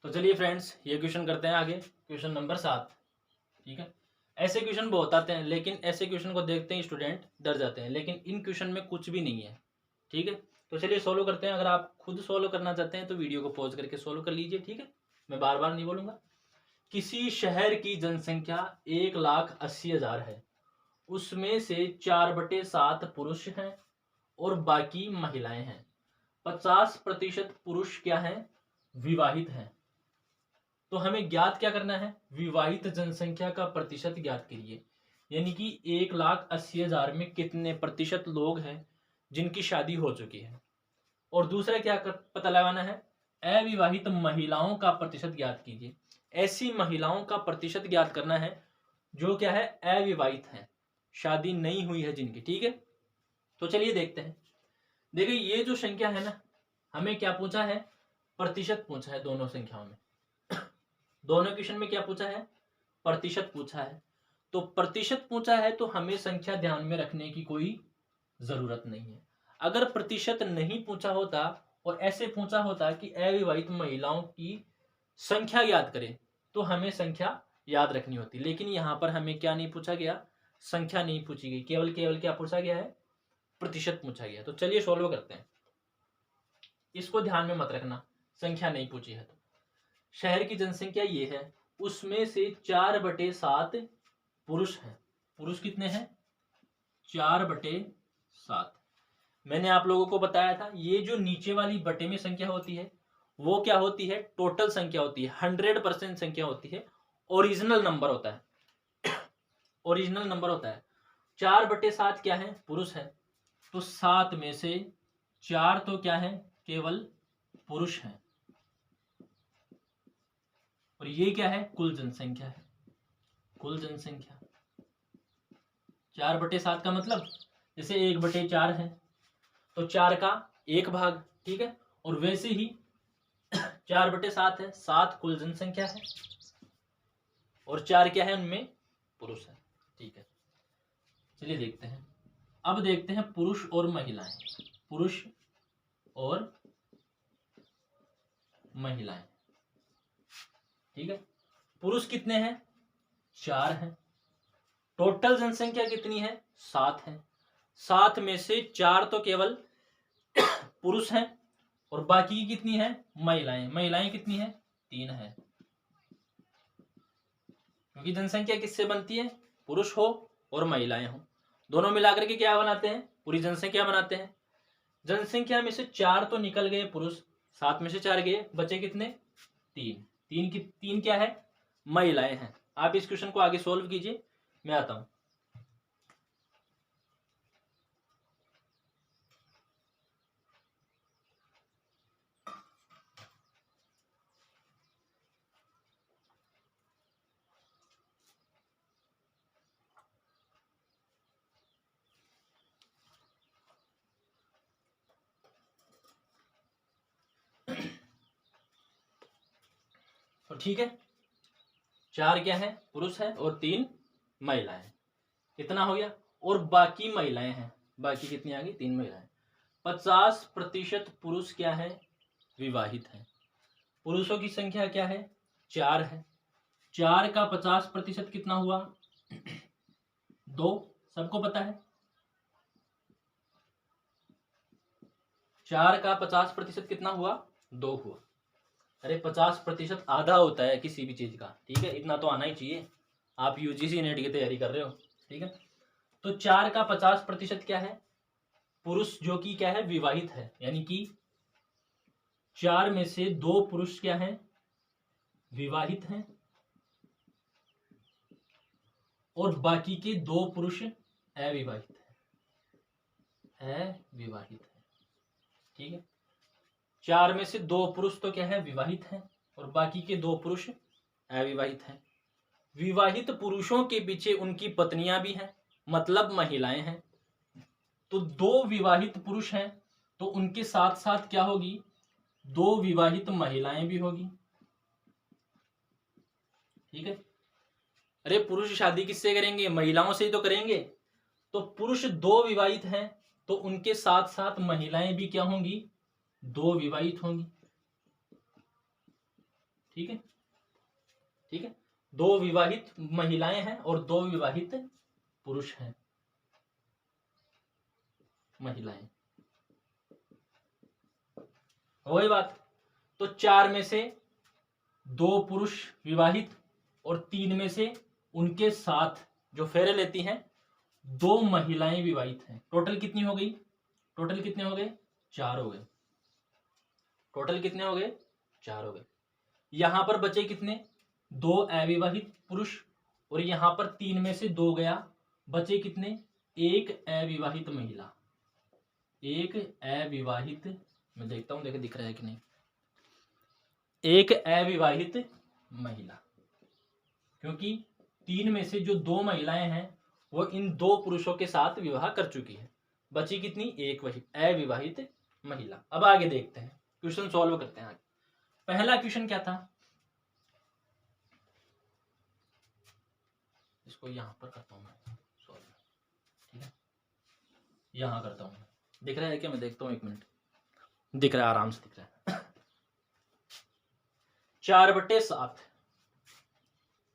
तो तो चलिए फ्रेंड्स, ये क्वेश्चन करते हैं आगे, क्वेश्चन नंबर 7। ठीक है, ऐसे क्वेश्चन बहुत आते हैं, लेकिन ऐसे क्वेश्चन को देखते ही स्टूडेंट डर जाते हैं, लेकिन इन क्वेश्चन में कुछ भी नहीं है। ठीक है, तो चलिए सोल्व करते हैं। अगर आप खुद सोल्व करना चाहते हैं तो वीडियो को पॉज करके सोल्व कर लीजिए। ठीक है, मैं बार बार नहीं बोलूंगा। किसी शहर की जनसंख्या 1,80,000 है, उसमें से 4/7 पुरुष हैं और बाकी महिलाएं हैं। 50% पुरुष क्या हैं? विवाहित हैं। तो हमें ज्ञात क्या करना है? विवाहित जनसंख्या का प्रतिशत ज्ञात करिए, यानी कि 1,80,000 में कितने प्रतिशत लोग हैं जिनकी शादी हो चुकी है। और दूसरा क्या पता लगाना है? अविवाहित महिलाओं का प्रतिशत ज्ञात कीजिए। ऐसी महिलाओं का प्रतिशत ज्ञात करना है जो क्या है? अविवाहित हैं, शादी नहीं हुई है जिनकी। ठीक है, तो चलिए देखते हैं। देखिए, ये जो संख्या है ना, हमें क्या पूछा है? प्रतिशत पूछा है दोनों संख्याओं में। दोनों क्वेश्चन में क्या पूछा है? प्रतिशत पूछा है। तो प्रतिशत पूछा है तो हमें संख्या ध्यान में रखने की कोई जरूरत नहीं है। अगर प्रतिशत नहीं पूछा होता और ऐसे पूछा होता कि अविवाहित महिलाओं की संख्या याद करें, तो हमें संख्या याद रखनी होती। लेकिन यहां पर हमें क्या नहीं पूछा गया? संख्या नहीं पूछी गई, केवल केवल क्या पूछा गया है? प्रतिशत पूछा गया। तो चलिए सोल्व करते हैं। इसको ध्यान में मत रखना, संख्या नहीं पूछी है। तो शहर की जनसंख्या ये है, उसमें से 4/7 पुरुष हैं। पुरुष कितने हैं? 4/7। मैंने आप लोगों को बताया था, ये जो नीचे वाली बटे में संख्या होती है वो क्या होती है? टोटल संख्या होती है, 100% संख्या होती है, ओरिजिनल नंबर होता है। ओरिजिनल नंबर होता है। 4/7 क्या है? पुरुष है। तो 7 में से 4 तो क्या है? केवल पुरुष हैं। और ये क्या है? कुल जनसंख्या है। कुल जनसंख्या 4/7 का मतलब जैसे 1/4 है, तो 4 का 1 भाग। ठीक है, और वैसे ही 4/7 है, 7 कुल जनसंख्या है और 4 क्या है? उनमें पुरुष है। ठीक है, चलिए देखते हैं। अब देखते हैं पुरुष और महिलाएं। पुरुष और महिलाएं। ठीक है, पुरुष कितने हैं? 4 हैं। टोटल जनसंख्या कितनी है? 7 है। 7 में से 4 तो केवल पुरुष हैं और बाकी कितनी है? महिलाएं। महिलाएं कितनी है? 3 है। क्योंकि जनसंख्या किससे बनती है? पुरुष हो और महिलाएं हो, दोनों मिलाकर के क्या बनाते हैं? पूरी जनसंख्या बनाते हैं। जनसंख्या में से 4 तो निकल गए पुरुष, 7 में से 4 गए, बचे कितने? 3। 3 क्या है? महिलाएं हैं। आप इस क्वेश्चन को आगे सोल्व कीजिए, मैं आता हूं। तो ठीक है, 4 क्या है? पुरुष है और 3 महिलाएं। कितना हो गया? और बाकी महिलाएं हैं। बाकी कितनी आ गई? 3 महिलाएं। 50% पुरुष क्या है? विवाहित है। पुरुषों की संख्या क्या है? 4 है। 4 का 50% कितना हुआ? 2। सबको पता है 4 का 50% कितना हुआ? 2 हुआ। अरे 50% आधा होता है किसी भी चीज का। ठीक है, इतना तो आना ही चाहिए। आप यूजीसी नेट की तैयारी कर रहे हो। ठीक है, तो 4 का 50% क्या है? पुरुष, जो कि क्या है? विवाहित है। यानी कि 4 में से 2 पुरुष क्या है? विवाहित हैं और बाकी के 2 पुरुष अविवाहित है। अविवाहित है। ठीक है, 4 में से 2 पुरुष तो क्या है? विवाहित हैं और बाकी के 2 पुरुष अविवाहित हैं। विवाहित पुरुषों के पीछे उनकी पत्नियां भी हैं, मतलब महिलाएं हैं। तो 2 विवाहित पुरुष हैं तो उनके साथ साथ क्या होगी? 2 विवाहित महिलाएं भी होगी। ठीक है, अरे पुरुष शादी किससे करेंगे? महिलाओं से ही तो करेंगे। तो पुरुष 2 विवाहित हैं तो उनके साथ साथ महिलाएं भी क्या होंगी? 2 विवाहित होंगी। ठीक है, ठीक है। 2 विवाहित महिलाएं हैं और 2 विवाहित पुरुष हैं, महिलाएं, वही बात। तो 4 में से 2 पुरुष विवाहित और 3 में से उनके साथ जो फेरे लेती हैं 2 महिलाएं विवाहित हैं। टोटल कितनी हो गई? टोटल कितने हो गए? 4 हो गए। टोटल कितने हो गए? 4 हो गए। यहां पर बचे कितने? 2 अविवाहित पुरुष और यहां पर 3 में से 2 गया, बचे कितने? 1 अविवाहित महिला। 1 अविवाहित, मैं देखता हूं देखे दिख रहा है कि नहीं, 1 अविवाहित महिला, क्योंकि 3 में से जो 2 महिलाएं हैं वो इन 2 पुरुषों के साथ विवाह कर चुकी है, बची कितनी? 1 वही अविवाहित महिला। अब आगे देखते हैं, क्वेश्चन सॉल्व करते हैं आगे। पहला क्वेश्चन क्या था? इसको यहां पर करता हूं मैं सॉल्व, ठीक है, यहां करता हूं। दिख रहा है क्या? मैं देखता हूं, 1 मिनट। दिख रहा है, आराम से दिख रहा है। 4/7,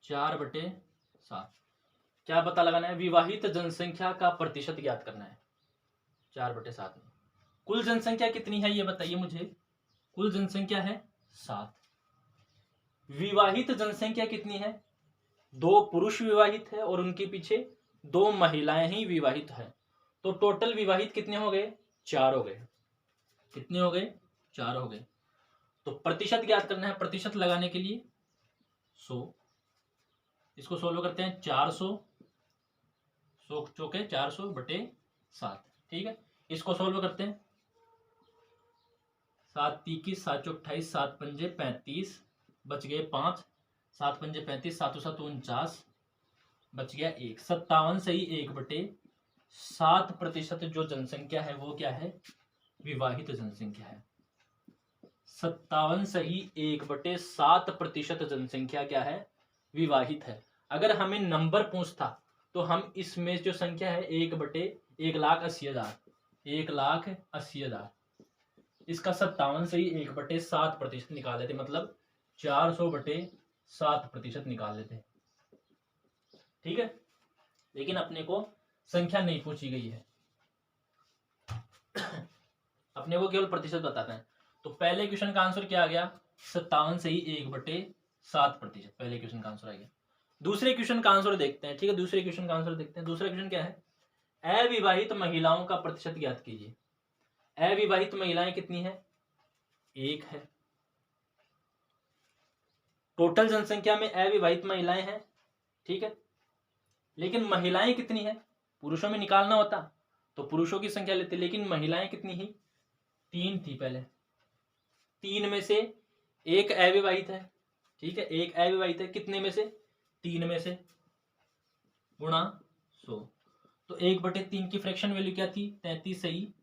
4/7 क्या पता लगाना है? विवाहित जनसंख्या का प्रतिशत ज्ञात करना है। 4/7 में कुल जनसंख्या कितनी है ये बताइए मुझे। कुल जनसंख्या है 7। विवाहित जनसंख्या कितनी है? 2 पुरुष विवाहित है और उनके पीछे 2 महिलाएं ही विवाहित है। तो टोटल विवाहित कितने हो गए? 4 हो गए। कितने हो गए? 4 हो गए। तो प्रतिशत ज्ञात करना है। प्रतिशत लगाने के लिए 100, इसको सोल्व करते हैं। 400, 100 चौके 400/7, ठीक है। इसको सोल्व करते हैं। 7 21, 7 28, 7 पंजे 35, बच गए 5, 7 पंजे 35, 7 7 49, बच गया 1। 57 सही 1/7% जो जनसंख्या है वो क्या है? विवाहित जनसंख्या है। 57 सही 1/7% जनसंख्या क्या है? विवाहित है। अगर हमें नंबर पूछता तो हम इसमें जो संख्या है 1/1,80,000, 1,80,000, इसका 57 सही 1/7% निकाल लेते, मतलब 400/7% निकाल लेते, ठीक है। लेकिन अपने को संख्या नहीं पूछी गई है, अपने को केवल प्रतिशत बताना है। तो पहले क्वेश्चन का आंसर क्या आ गया? 57 सही 1/7%, पहले क्वेश्चन का आंसर आ गया। दूसरे क्वेश्चन का आंसर देखते हैं, ठीक है। दूसरे क्वेश्चन का आंसर देखते हैं। दूसरा क्वेश्चन क्या है? अविवाहित महिलाओं का प्रतिशत ज्ञात कीजिए। अविवाहित महिलाएं कितनी है? 1 है। टोटल जनसंख्या में अविवाहित महिलाएं हैं, ठीक है, लेकिन महिलाएं कितनी है? पुरुषों में निकालना होता तो पुरुषों की संख्या लेते, लेकिन महिलाएं कितनी ही? 3 थी पहले। 3 में से 1 अविवाहित है, ठीक है, 1 अविवाहित है। कितने में से? 3 में से, गुणा 100। तो 1/3 की फ्रैक्शन वैल्यू क्या थी? 33 सही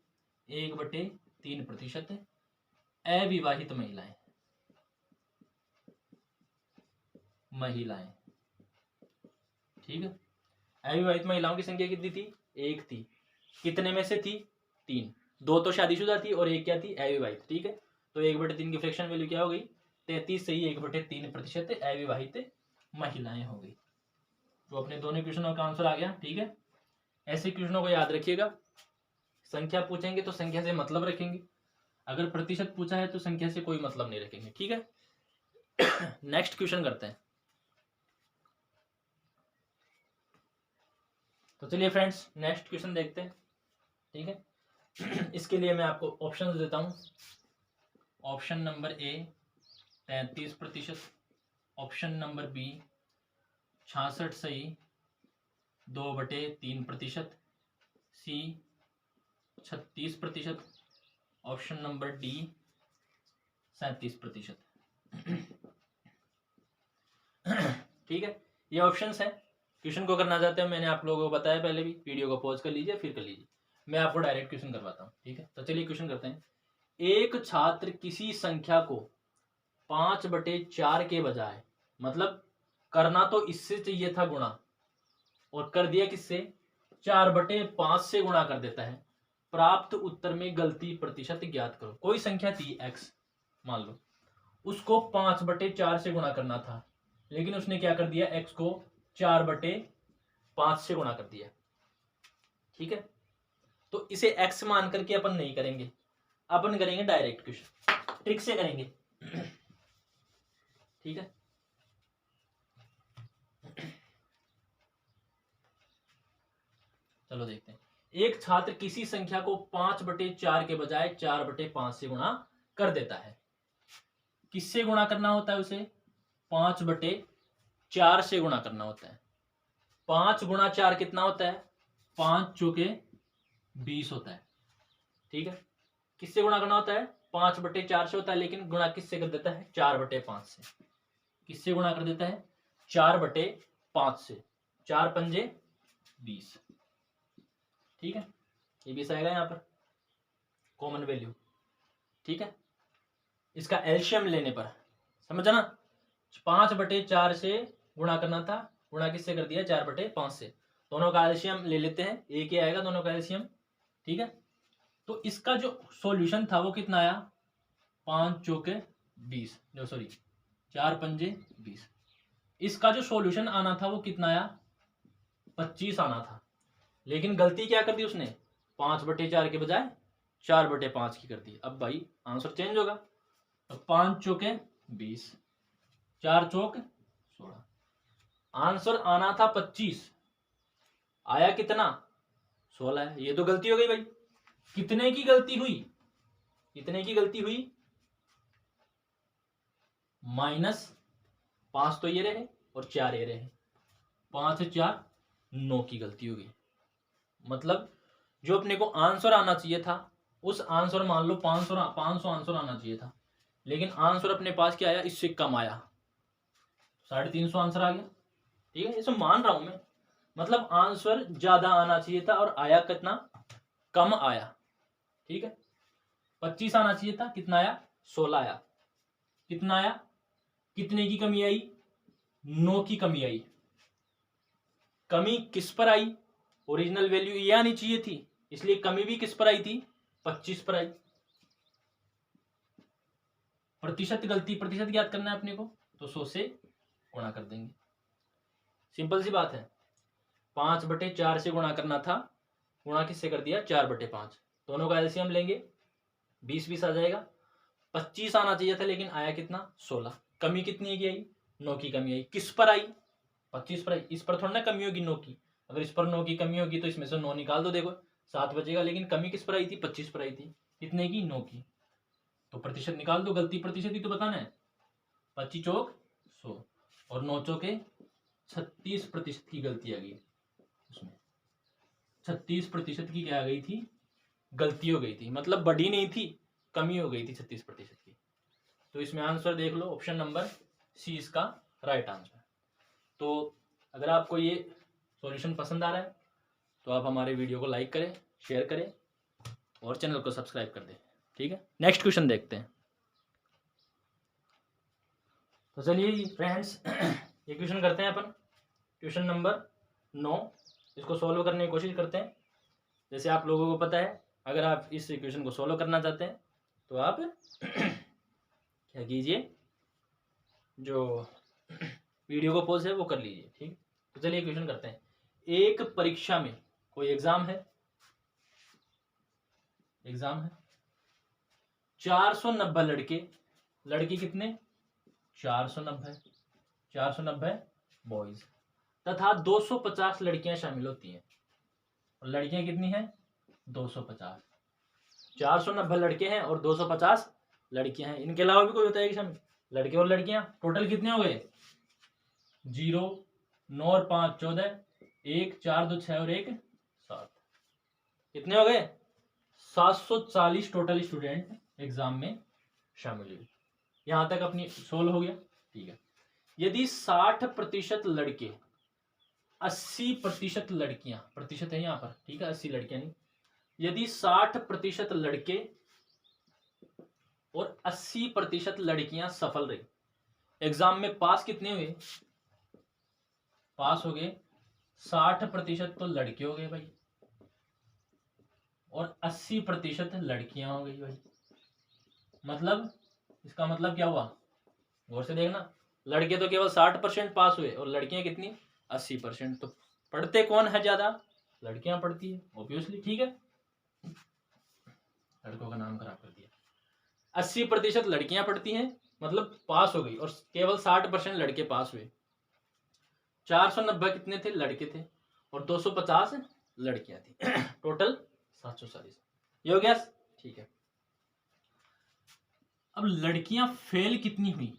1/3% अविवाहित महिलाएं, ठीक है। अविवाहित महिलाओं की संख्या कितनी थी? 1 थी। कितने में से थी? 3। 2 तो शादीशुदा थी और 1 क्या थी? अविवाहित, ठीक है। तो 1/3 की फ्रैक्शन वैल्यू क्या हो गई? 33 सही 1/3% अविवाहित महिलाएं हो गई। तो अपने दोनों क्वेश्चनों का आंसर आ गया, ठीक है। ऐसे क्वेश्चनों को याद रखिएगा। संख्या पूछेंगे तो संख्या से मतलब रखेंगे, अगर प्रतिशत पूछा है तो संख्या से कोई मतलब नहीं रखेंगे, ठीक है। नेक्स्ट क्वेश्चन करते हैं। तो चलिए फ्रेंड्स नेक्स्ट क्वेश्चन देखते हैं, ठीक है। इसके लिए मैं आपको ऑप्शन देता हूं। Option number A 33%, option number B 66 सही 2/3%, सी 36%, ऑप्शन नंबर डी 37%। ठीक है, ये ऑप्शंस हैं। क्वेश्चन को करना चाहते हैं, मैंने आप लोगों को बताया पहले भी, वीडियो को पॉज कर लीजिए फिर कर लीजिए, मैं आपको डायरेक्ट क्वेश्चन करवाता हूँ, ठीक है। तो चलिए क्वेश्चन करते हैं। एक छात्र किसी संख्या को 5/4 के बजाय, मतलब करना तो इससे चाहिए था गुणा, और कर दिया किससे? 4/5 से गुणा कर देता है। प्राप्त उत्तर में गलती प्रतिशत ज्ञात करो। कोई संख्या थी x मान लो, उसको 5/4 से गुणा करना था, लेकिन उसने क्या कर दिया, x को 4/5 से गुणा कर दिया। ठीक है, तो इसे x मान करके अपन नहीं करेंगे, अपन करेंगे डायरेक्ट क्वेश्चन, ट्रिक से करेंगे। ठीक है, चलो देखते हैं। एक छात्र किसी संख्या को 5/4 के बजाय 4/5 से गुणा कर देता है। किससे गुणा करना होता है उसे? 5/4 से गुणा करना होता है। 5 गुणा 4 कितना होता है? 5 चौके 20 होता है। ठीक है, किससे गुणा करना होता है? 5/4 से होता है, लेकिन गुणा किससे कर देता है? 4/5 से। किससे गुणा कर देता है? 4/5 से। 4 पंजे 20। ठीक है, ये 20 आएगा यहाँ पर कॉमन वैल्यू। ठीक है, इसका एलसीएम लेने पर, समझा ना, 5/4 से गुणा करना था, गुणा किससे कर दिया? 4/5 से। दोनों का एलसीएम ले लेते हैं, एक ही आएगा दोनों का एलसीएम। ठीक है, तो इसका जो सॉल्यूशन था वो कितना आया? 5 चौके 20, जो सॉरी 4 पंजे 20। इसका जो सॉल्यूशन आना था वो कितना आया? 25 आना था, लेकिन गलती क्या कर दी उसने? 5/4 के बजाय 4/5 की कर दी। अब भाई आंसर चेंज होगा। तो 5 चौके 20, 4 चौक 16। आंसर आना था 25, आया कितना? 16 है। ये तो गलती हो गई भाई। कितने की गलती हुई? कितने की गलती हुई? -5 तो ये रहे और 4 ये रहे, 5 से 4 9 की गलती हो गई। मतलब जो अपने को आंसर आना चाहिए था, उस आंसर मान लो 500 आंसर आना चाहिए था, लेकिन आंसर अपने पास क्या आया? इससे कम आया, 350 आंसर आ गया। ठीक है, इसे मान रहा हूं मैं, मतलब आंसर ज्यादा आना चाहिए था और आया कितना? कम आया। ठीक है, 25 आना चाहिए था, कितना आया? 16 आया। कितना आया? कितने की कमी आई? 9 की कमी आई। कमी किस पर आई? ओरिजिनल वैल्यू ये आनी चाहिए थी, इसलिए कमी भी किस पर आई थी? 25 पर आई। प्रतिशत गलती, प्रतिशत ज्ञात करना है अपने को, तो 100 से गुणा कर देंगे। सिंपल सी बात है। 5/4 से गुणा करना था, गुणा किससे कर दिया? 4/5। दोनों का एलसीएम लेंगे, 20 आ जाएगा। 25 आना चाहिए था, लेकिन आया कितना? 16। कमी कितनी की आई? 9 की कमी आई। किस पर आई? 25 पर आई। इस पर थोड़ा ना कमी होगी 9 की। अगर इस पर 9 की कमी होगी तो इसमें से 9 निकाल दो, देखो 7 बचेगा। लेकिन कमी किस पर आई थी? 25 पर आई थी। कितने की? 9 की। तो प्रतिशत निकाल दो, गलती प्रतिशत ही तो बताना है। 25 चौक 100 और 9 चौके 36% की गलती आ गई उसमें। 36% की क्या आ गई थी? गलती हो गई थी, मतलब बढ़ी नहीं थी, कमी हो गई थी 36% की। तो इसमें आंसर देख लो, ऑप्शन नंबर सी इसका राइट आंसर। तो अगर आपको ये सॉल्यूशन पसंद आ रहा है तो आप हमारे वीडियो को लाइक करें, शेयर करें और चैनल को सब्सक्राइब कर दें। ठीक है, नेक्स्ट क्वेश्चन देखते हैं। तो चलिए फ्रेंड्स, ये क्वेश्चन करते हैं अपन, क्वेश्चन नंबर 9। इसको सॉल्व करने की कोशिश करते हैं। जैसे आप लोगों को पता है, अगर आप इस इक्वेशन को सॉल्व करना चाहते हैं तो आप क्या कीजिए, जो वीडियो को पॉज है वो कर लीजिए। ठीक, तो चलिए क्वेश्चन करते हैं। एक परीक्षा में, कोई एग्जाम है, 490 लड़के, लड़की कितने? 490, 490 बॉयज तथा 250 लड़कियां शामिल होती हैं। और लड़कियां कितनी हैं? 250। 490 लड़के हैं और 250 लड़कियां हैं। इनके अलावा भी कोई होता है कि शामिल? लड़के और लड़कियां टोटल कितने हो गए? 0, 9 और 5 14, 1 4 2 6 और 1 7। कितने हो गए? 740 टोटल स्टूडेंट एग्जाम में शामिल हुए। यहां तक अपनी सोल्व हो गया। ठीक है, यदि 60% लड़के, 80% लड़कियां, प्रतिशत है यहां पर, ठीक है, 80 लड़कियां नहीं, यदि 60% लड़के और 80% लड़कियां सफल रही, एग्जाम में पास कितने हुए? पास हो गए 60% तो लड़के हो गए भाई, और 80% लड़कियां हो गई भाई। मतलब इसका मतलब क्या हुआ? गौर से देखना, लड़के तो केवल 60% पास हुए और लड़कियां कितनी 80%। तो पढ़ते कौन है ज्यादा, लड़कियां पढ़ती है ऑब्वियसली, ठीक है। लड़कों का नाम खराब कर दिया। 80% लड़कियां पढ़ती हैं, मतलब पास हो गई, और केवल 60% लड़के पास हुए। 490 कितने थे, लड़के थे, और 250 लड़कियां थी। टोटल 740। ये हो गया, ठीक है। अब लड़कियां फेल कितनी हुई,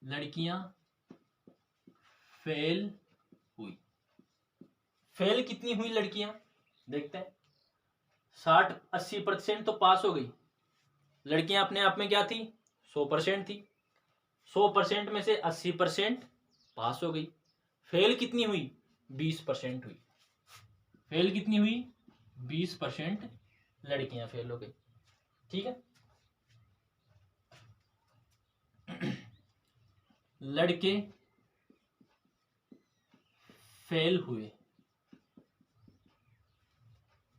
लड़कियां फेल हुई, फेल कितनी हुई लड़कियां, देखते हैं। 60-80% तो पास हो गई, लड़कियां अपने आप में क्या थी, 100% थी। 100% में से 80% पास हो गई। फेल कितनी हुई, 20% हुई। फेल कितनी हुई, 20% लड़कियां फेल हो गई, ठीक है। लड़के फेल हुए,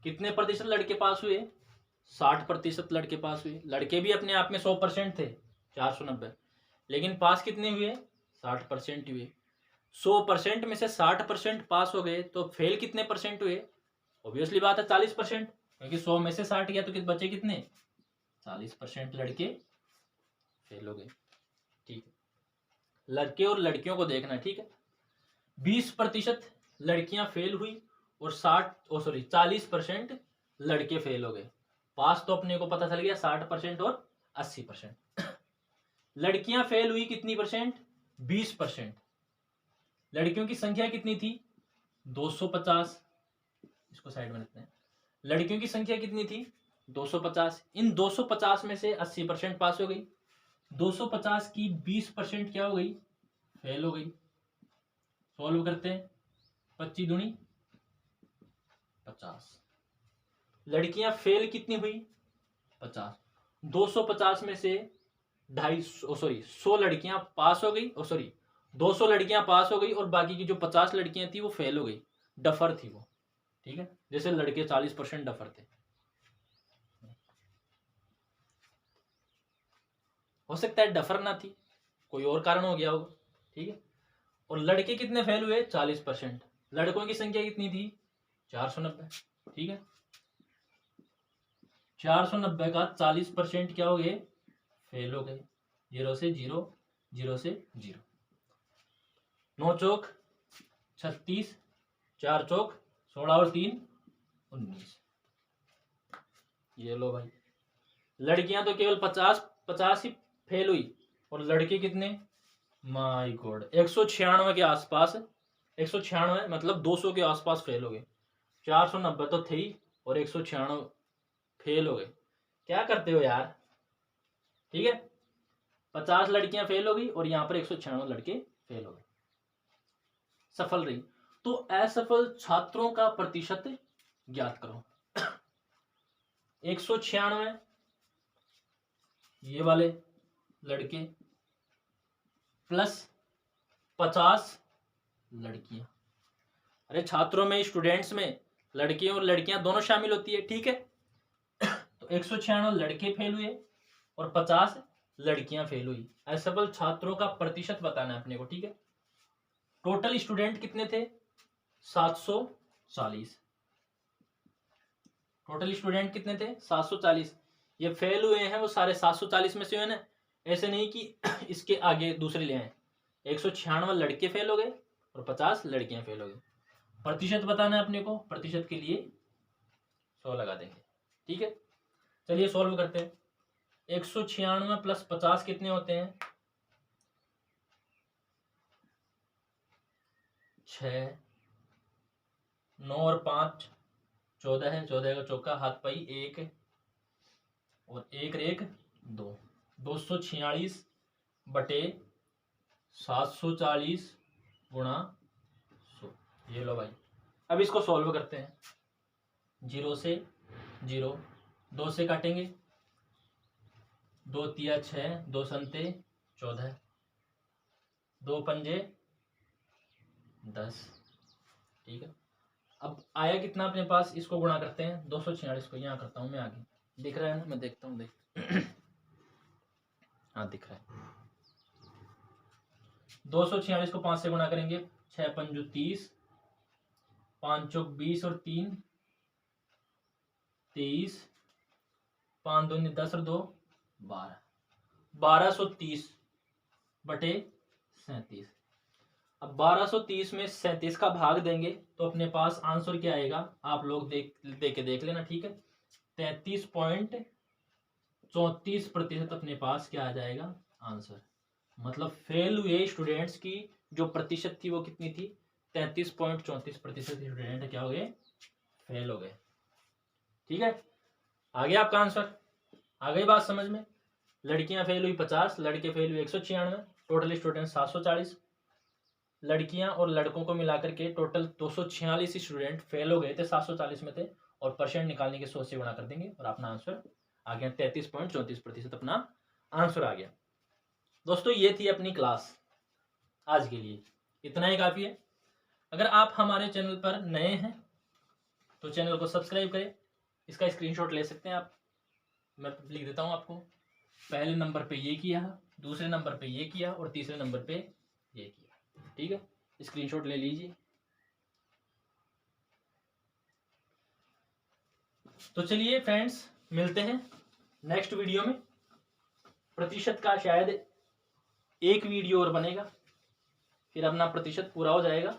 कितने प्रतिशत लड़के पास हुए, 60% लड़के पास हुए। लड़के भी अपने आप में 100% थे, 490, लेकिन पास कितने हुए, 60% हुए। 100% में से 60% पास हो गए, तो फेल कितने परसेंट हुए, ऑब्वियसली बात है 40%, क्योंकि 100 में से 60 गया तो बचे कितने, 40% लड़के फेल हो गए, ठीक है। लड़के और लड़कियों को देखना, ठीक है। 20% लड़कियां फेल हुई और 40% लड़के फेल हो गए। पास तो अपने को पता चल गया 60% और 80%। लड़कियां फेल हुई कितनी परसेंट, 20%। लड़कियों की संख्या कितनी थी, 250, इसको साइड में रखते हैं। लड़कियों की संख्या कितनी थी, 250। इन 250 में से 80% पास हो गई, 250 की 20% क्या हो गई, फेल हो गई। सॉल्व करते हैं, 25 दूनी 50। लड़कियां फेल कितनी हुई, 50। 250 में से 100 लड़कियां पास हो गई, 200 लड़कियां पास हो गई, और बाकी की जो 50 लड़कियां थी वो फेल हो गई, डफर थी वो, ठीक है। जैसे लड़के 40% डफर थे। हो सकता है डफर ना थी, कोई और कारण हो गया होगा, ठीक है। और लड़के कितने फेल हुए, 40%। लड़कों की संख्या कितनी थी, 490, ठीक है। 490 का 40% क्या हो गए, फेल हो गए। 0 से 0, 0 से 0, 9 चौक 36, 4 चौक 16 और 3 19। ये लो भाई, लड़कियां तो केवल 50 ही फेल हुई, और लड़के कितने, माय गॉड 196 के आसपास, 196 मतलब 200 के आसपास फेल हो गए। 490 तो थे ही, और 196 फेल हो गए। क्या करते हो यार, ठीक है। 50 लड़कियां फेल हो गई, और यहां पर 196 लड़के फेल हो गए, सफल रही। तो असफल छात्रों का प्रतिशत ज्ञात करो। 196 ये वाले लड़के प्लस 50 लड़कियां। अरे छात्रों में, स्टूडेंट्स में लड़के और लड़कियां दोनों शामिल होती है, ठीक है। तो 196 लड़के फेल हुए और 50 लड़कियां फेल हुई। असफल छात्रों का प्रतिशत बताना है अपने को, ठीक है। टोटल स्टूडेंट कितने थे, 740। टोटल स्टूडेंट कितने थे, 740। ये फेल हुए हैं वो सारे 740 में से हुए ना, ऐसे नहीं कि इसके आगे दूसरे ले आए। 196 लड़के फेल हो गए और 50 लड़कियां फेल हो गई। प्रतिशत बताना है अपने को, प्रतिशत के लिए 100 लगा देंगे, ठीक है। चलिए सॉल्व करते हैं। 196 प्लस 50 कितने होते हैं, 6, 9 और 5 14 है, 14 का चौका हाथ पाई 1, और 1 रेख 2, 246 बटे 740 गुणा 100। ये लो भाई, अब इसको सॉल्व करते हैं। 0 से 0, 2 से काटेंगे, 2 तिया 6, 2 संते 14, 2 पंजे 10, ठीक है। अब आया कितना अपने पास, इसको गुणा करते हैं, 246 को यहाँ करता हूँ मैं आगे, दिख रहा है ना, मैं देखता हूँ, देख हाँ दिख रहा है। 246 को 5 से गुणा करेंगे, 6 पंजो 30, 5 चौक 20 और 3 23, 5 दूनी 10 और 2 12, 1230 बटे 37। अब 1230 में 37 का भाग देंगे तो अपने पास आंसर क्या आएगा, आप लोग देख लेना, ठीक है। 33.34% अपने पास क्या आ जाएगा आंसर। मतलब फेल हुए स्टूडेंट्स की जो प्रतिशत थी वो कितनी थी, 33.34% स्टूडेंट क्या हो गए, फेल हो गए। ठीक है, आ गया आपका आंसर, आ गई बात समझ में। लड़कियां फेल हुई 50, लड़के फेल हुए 196, टोटल स्टूडेंट 740। लड़कियां और लड़कों को मिलाकर के टोटल 246 स्टूडेंट फेल हो गए थे, 740 में थे। और परसेंट निकालने के 100 से गुणा कर देंगे और अपना आंसर आ गया 33.34% अपना आंसर आ गया। दोस्तों ये थी अपनी क्लास आज के लिए, इतना ही काफ़ी है। अगर आप हमारे चैनल पर नए हैं तो चैनल को सब्सक्राइब करें, इसका स्क्रीनशॉट ले सकते हैं आप, मैं लिख देता हूँ आपको। पहले नंबर पे ये किया, दूसरे नंबर पे ये किया और तीसरे नंबर पे ये किया, ठीक है। स्क्रीनशॉट ले लीजिए। तो चलिए फ्रेंड्स, मिलते हैं नेक्स्ट वीडियो में। प्रतिशत का शायद एक वीडियो और बनेगा, फिर अपना प्रतिशत पूरा हो जाएगा।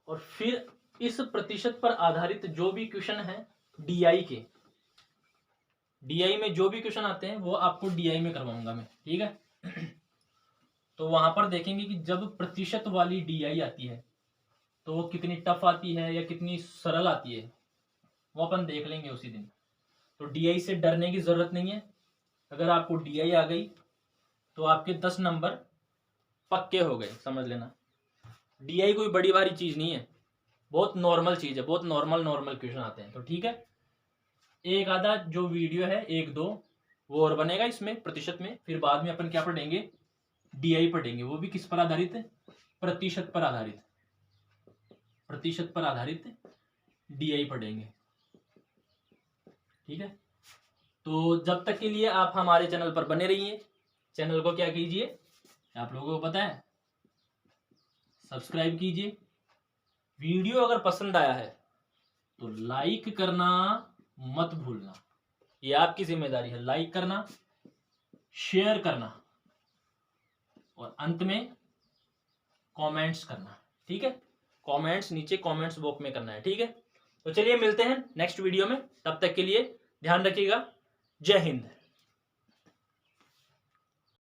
और फिर इस प्रतिशत पर आधारित जो भी क्वेश्चन है डीआई के, डीआई में जो भी क्वेश्चन आते हैं वो आपको डीआई में करवाऊंगा मैं, ठीक है। तो वहां पर देखेंगे कि जब प्रतिशत वाली डीआई आती है तो वो कितनी टफ आती है या कितनी सरल आती है, वो अपन देख लेंगे उसी दिन। तो डीआई से डरने की जरूरत नहीं है। अगर आपको डीआई आ गई तो आपके 10 नंबर पक्के हो गए, समझ लेना। डीआई कोई बड़ी भारी चीज नहीं है, बहुत नॉर्मल चीज है, बहुत नॉर्मल क्वेश्चन आते हैं। तो ठीक है, एक आधा जो वीडियो है, एक दो वो और बनेगा इसमें प्रतिशत में। फिर बाद में अपन क्या पढ़ेंगे, डीआई पढ़ेंगे, वो भी किस पर आधारित है, प्रतिशत पर आधारित, प्रतिशत पर आधारित डीआई पढ़ेंगे, ठीक है। तो जब तक के लिए आप हमारे चैनल पर बने रहिए। चैनल को क्या कीजिए, आप लोगों को पता है, सब्सक्राइब कीजिए। वीडियो अगर पसंद आया है तो लाइक करना मत भूलना, ये आपकी जिम्मेदारी है, लाइक करना, शेयर करना और अंत में कमेंट्स करना, ठीक है। कमेंट्स नीचे कमेंट्स बॉक्स में करना है, ठीक है। तो चलिए मिलते हैं नेक्स्ट वीडियो में, तब तक के लिए ध्यान रखिएगा। जय हिंद।